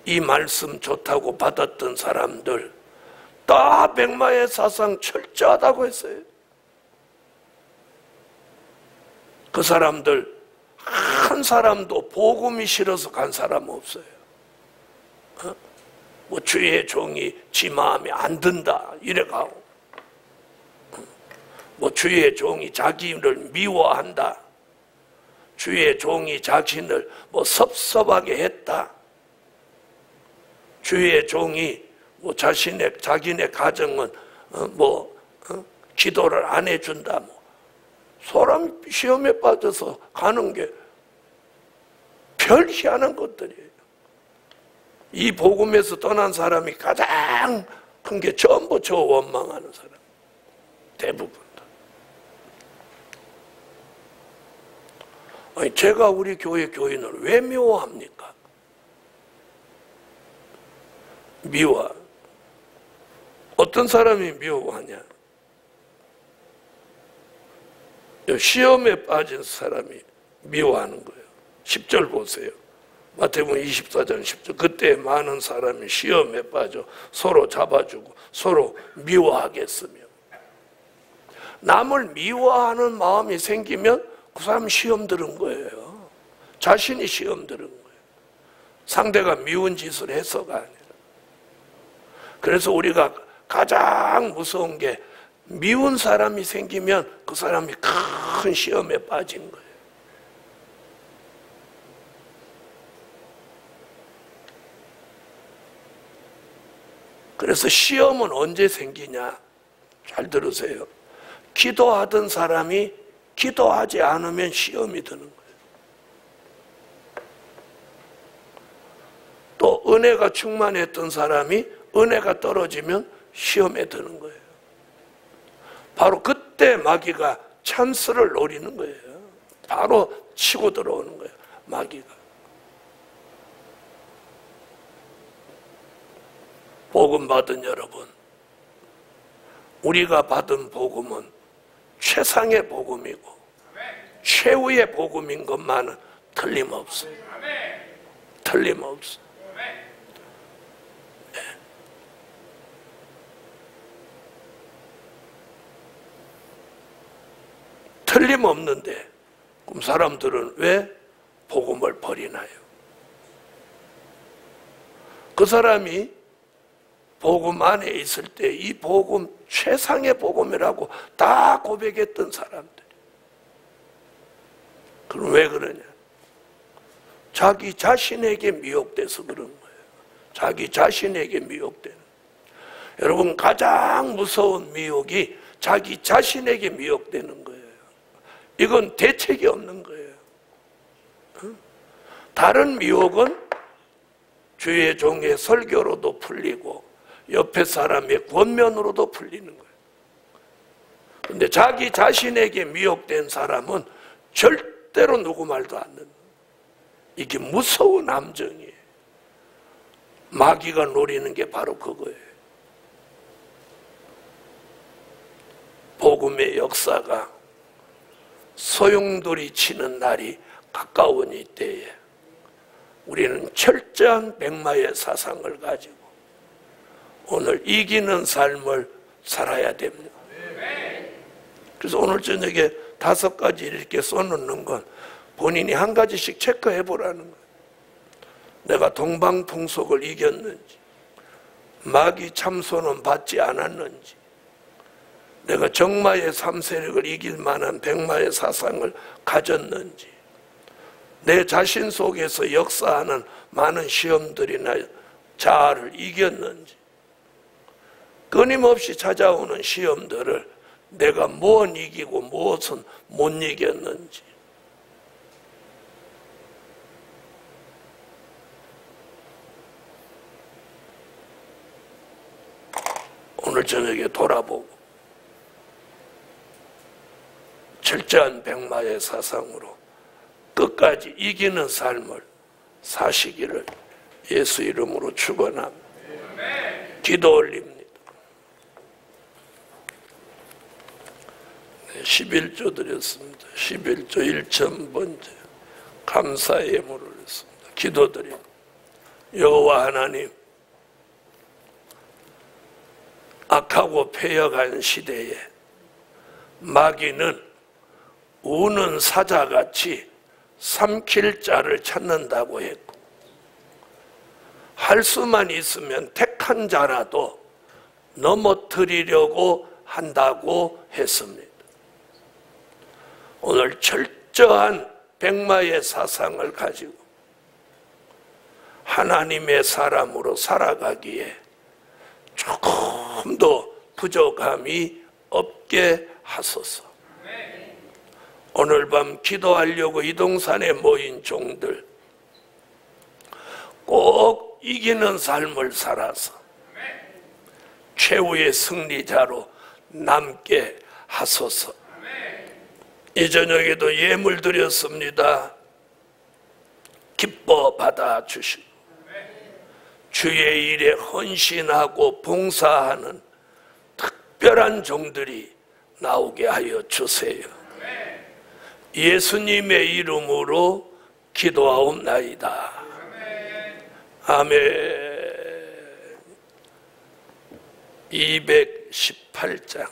이 말씀 좋다고 받았던 사람들 다 백마의 사상 철저하다고 했어요. 그 사람들 한 사람도 복음이 싫어서 간 사람 없어요. 뭐 주의 종이 지 마음에 안 든다 이래가고, 뭐 주의 종이 자기를 미워한다, 주의 종이 자신을 뭐 섭섭하게 했다, 주의 종이 뭐 자기네 가정은 기도를 안 해준다, 뭐 사람 시험에 빠져서 가는 게 별 희한한 것들이에요. 이 복음에서 떠난 사람이 가장 큰 게 전부 저 원망하는 사람, 대부분 다. 아니, 제가 우리 교회 교인을 왜 미워합니까? 미워. 어떤 사람이 미워하냐? 시험에 빠진 사람이 미워하는 거예요. 10절 보세요. 마태복음 24장 10절 그때 많은 사람이 시험에 빠져 서로 잡아주고 서로 미워하겠으며. 남을 미워하는 마음이 생기면 그 사람 시험 들은 거예요. 자신이 시험 들은 거예요. 상대가 미운 짓을 해서가 아니라. 그래서 우리가 가장 무서운 게 미운 사람이 생기면 그 사람이 큰 시험에 빠진 거예요. 그래서 시험은 언제 생기냐? 잘 들으세요. 기도하던 사람이 기도하지 않으면 시험이 드는 거예요. 또 은혜가 충만했던 사람이 은혜가 떨어지면 시험에 드는 거예요. 바로 그때 마귀가 찬스를 노리는 거예요. 바로 치고 들어오는 거예요, 마귀가. 복음 받은 여러분, 우리가 받은 복음은 최상의 복음이고 최후의 복음인 것만은 틀림없어요. 틀림없어요. 네. 틀림없는데 그럼 사람들은 왜 복음을 버리나요? 그 사람이 복음 안에 있을 때 이 복음 최상의 복음이라고 다 고백했던 사람들. 그럼 왜 그러냐? 자기 자신에게 미혹돼서 그런 거예요. 자기 자신에게 미혹되는. 여러분, 가장 무서운 미혹이 자기 자신에게 미혹되는 거예요. 이건 대책이 없는 거예요. 다른 미혹은 주의 종의 설교로도 풀리고 옆에 사람의 권면으로도 풀리는 거예요. 그런데 자기 자신에게 미혹된 사람은 절대로 누구 말도 안 듣는, 이게 무서운 함정이에요. 마귀가 노리는 게 바로 그거예요. 복음의 역사가 소용돌이 치는 날이 가까운 이때에 우리는 철저한 백마의 사상을 가지고 오늘 이기는 삶을 살아야 됩니다. 그래서 오늘 저녁에 5가지 이렇게 써놓는 건 본인이 한 가지씩 체크해 보라는 거예요. 내가 동방풍속을 이겼는지, 마귀 참소는 받지 않았는지, 내가 정마의 3세력을 이길 만한 백마의 사상을 가졌는지, 내 자신 속에서 역사하는 많은 시험들이나 자아를 이겼는지, 끊임없이 찾아오는 시험들을 내가 무엇 이기고 무엇은 못 이겼는지. 오늘 저녁에 돌아보고 철저한 백마의 사상으로 끝까지 이기는 삶을 사시기를 예수 이름으로 축원합니다. 기도 올립니다. 11조 드렸습니다. 11조 1,000번째 감사의 예물을 했습니다. 기도드립니다. 여호와 하나님, 악하고 패역한 시대에 마귀는 우는 사자같이 삼킬 자를 찾는다고 했고, 할 수만 있으면 택한 자라도 넘어뜨리려고 한다고 했습니다. 오늘 철저한 백마의 사상을 가지고 하나님의 사람으로 살아가기에 조금도 부족함이 없게 하소서. 오늘 밤 기도하려고 이동산에 모인 종들 꼭 이기는 삶을 살아서 최후의 승리자로 남게 하소서. 이 저녁에도 예물 드렸습니다. 기뻐 받아주시고 주의 일에 헌신하고 봉사하는 특별한 종들이 나오게 하여 주세요. 예수님의 이름으로 기도하옵나이다. 아멘. 218장.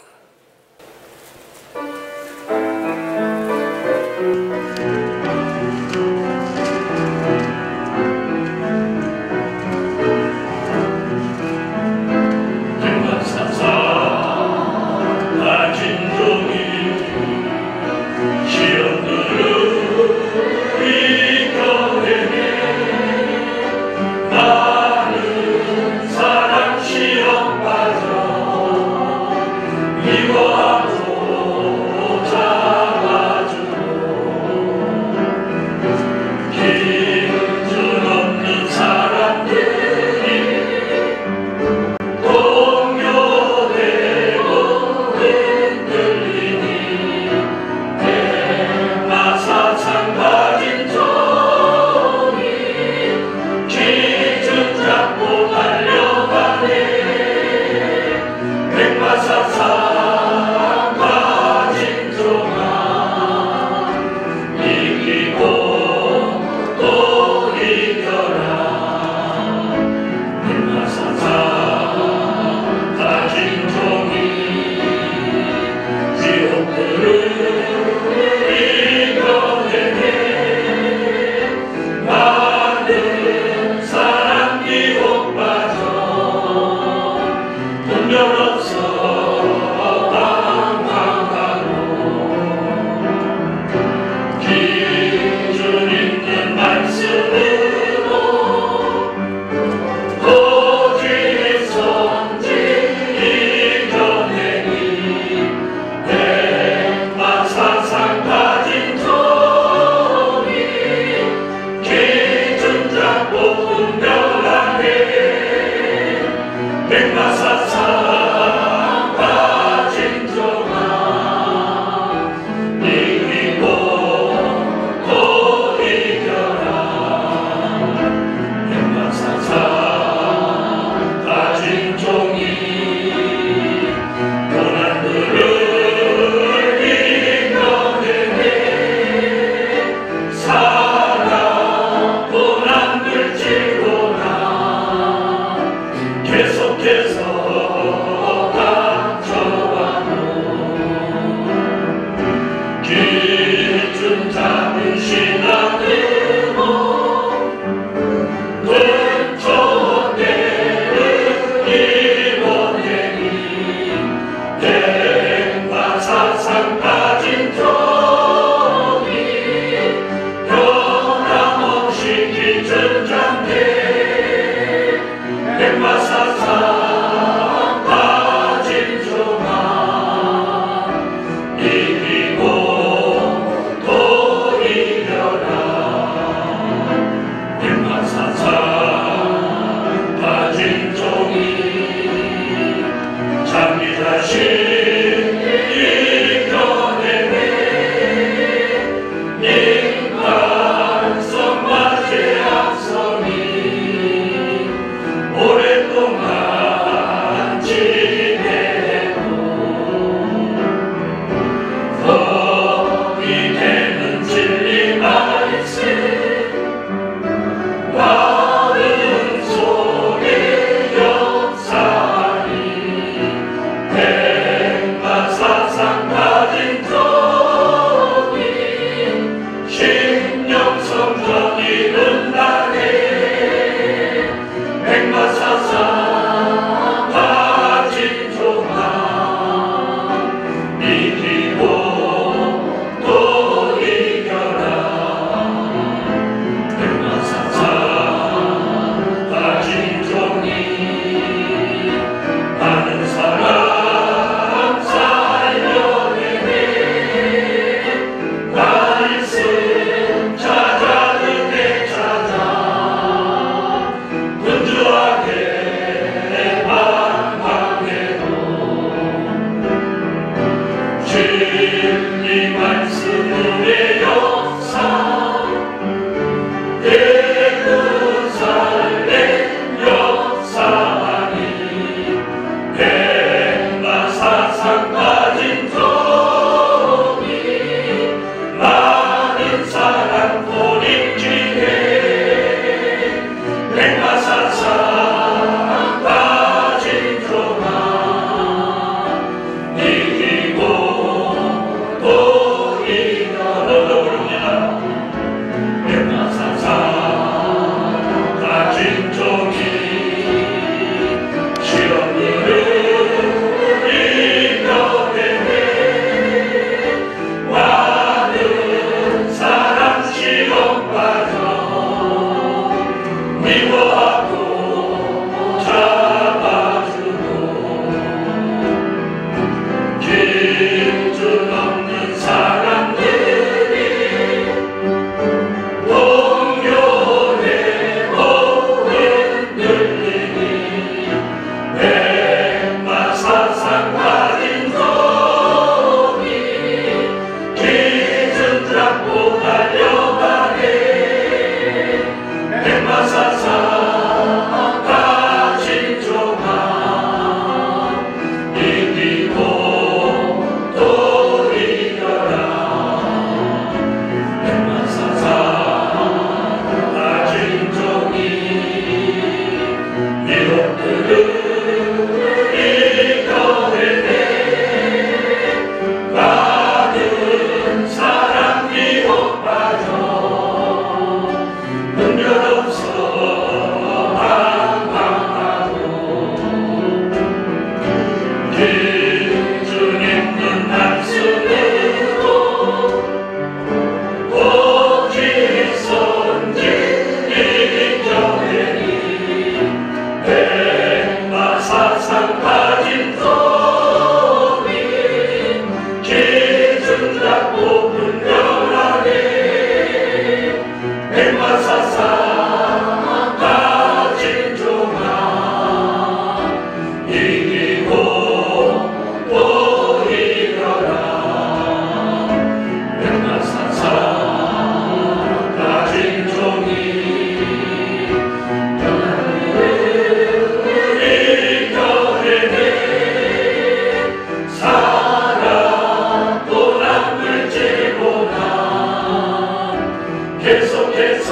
계속해서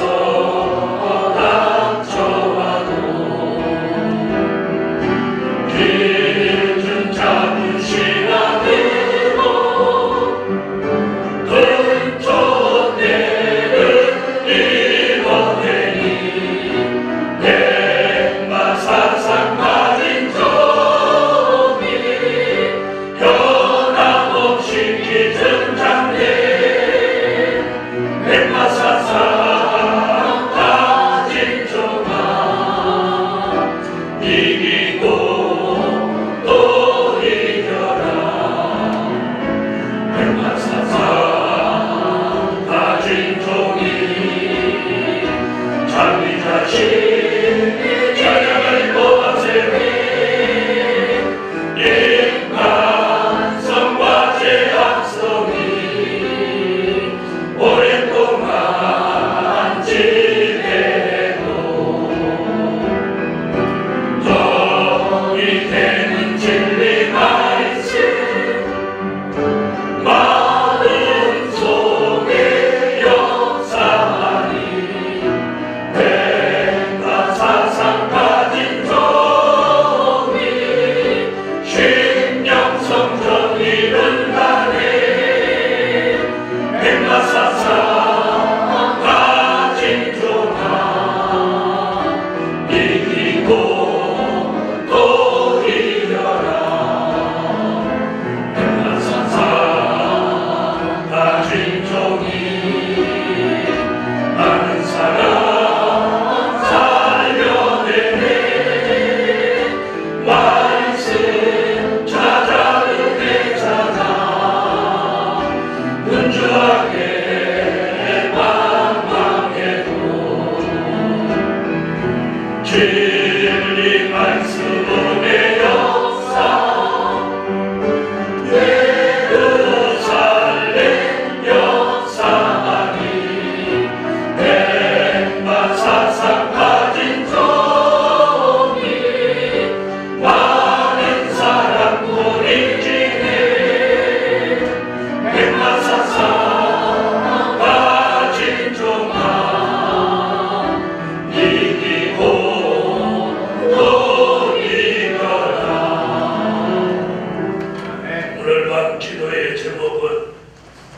닥쳐와도 기준 잡은 신앙으로 근처내를 이뤄내니 백마사상 가진 정이 변함없이 기증장래 백마사상 가진 정아 이기고 또 이겨라 백마사상 가진 종이 자기 자신 찬양을 모아세리 인간성과 죄악성이 오랫동안 지배해도 정이 되는 진리 말씀 마음 속에 역사하니 백마사상 가진 종이 신령성전 이룬다네 백마사상 가진 종아 이기고 또 이겨라 백마사상 가진 종이 많은 사람 살려내네 말씀 찾아 은혜 찾아 분주하게 방황해도 진리 말씀의 역사 예루살렘 역사하니 백마사상 가진 종이 많은 사람 보리지네 백마사상 가진 종아 이기고 또 이겨라. 오늘 밤 기도의 제목은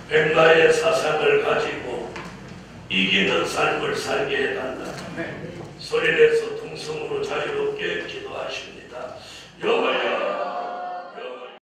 백마의 사상을 가지고 이기는 삶을 살게 해달라. 소리내서 통성으로 자유롭게 기도하십니다. 여호와여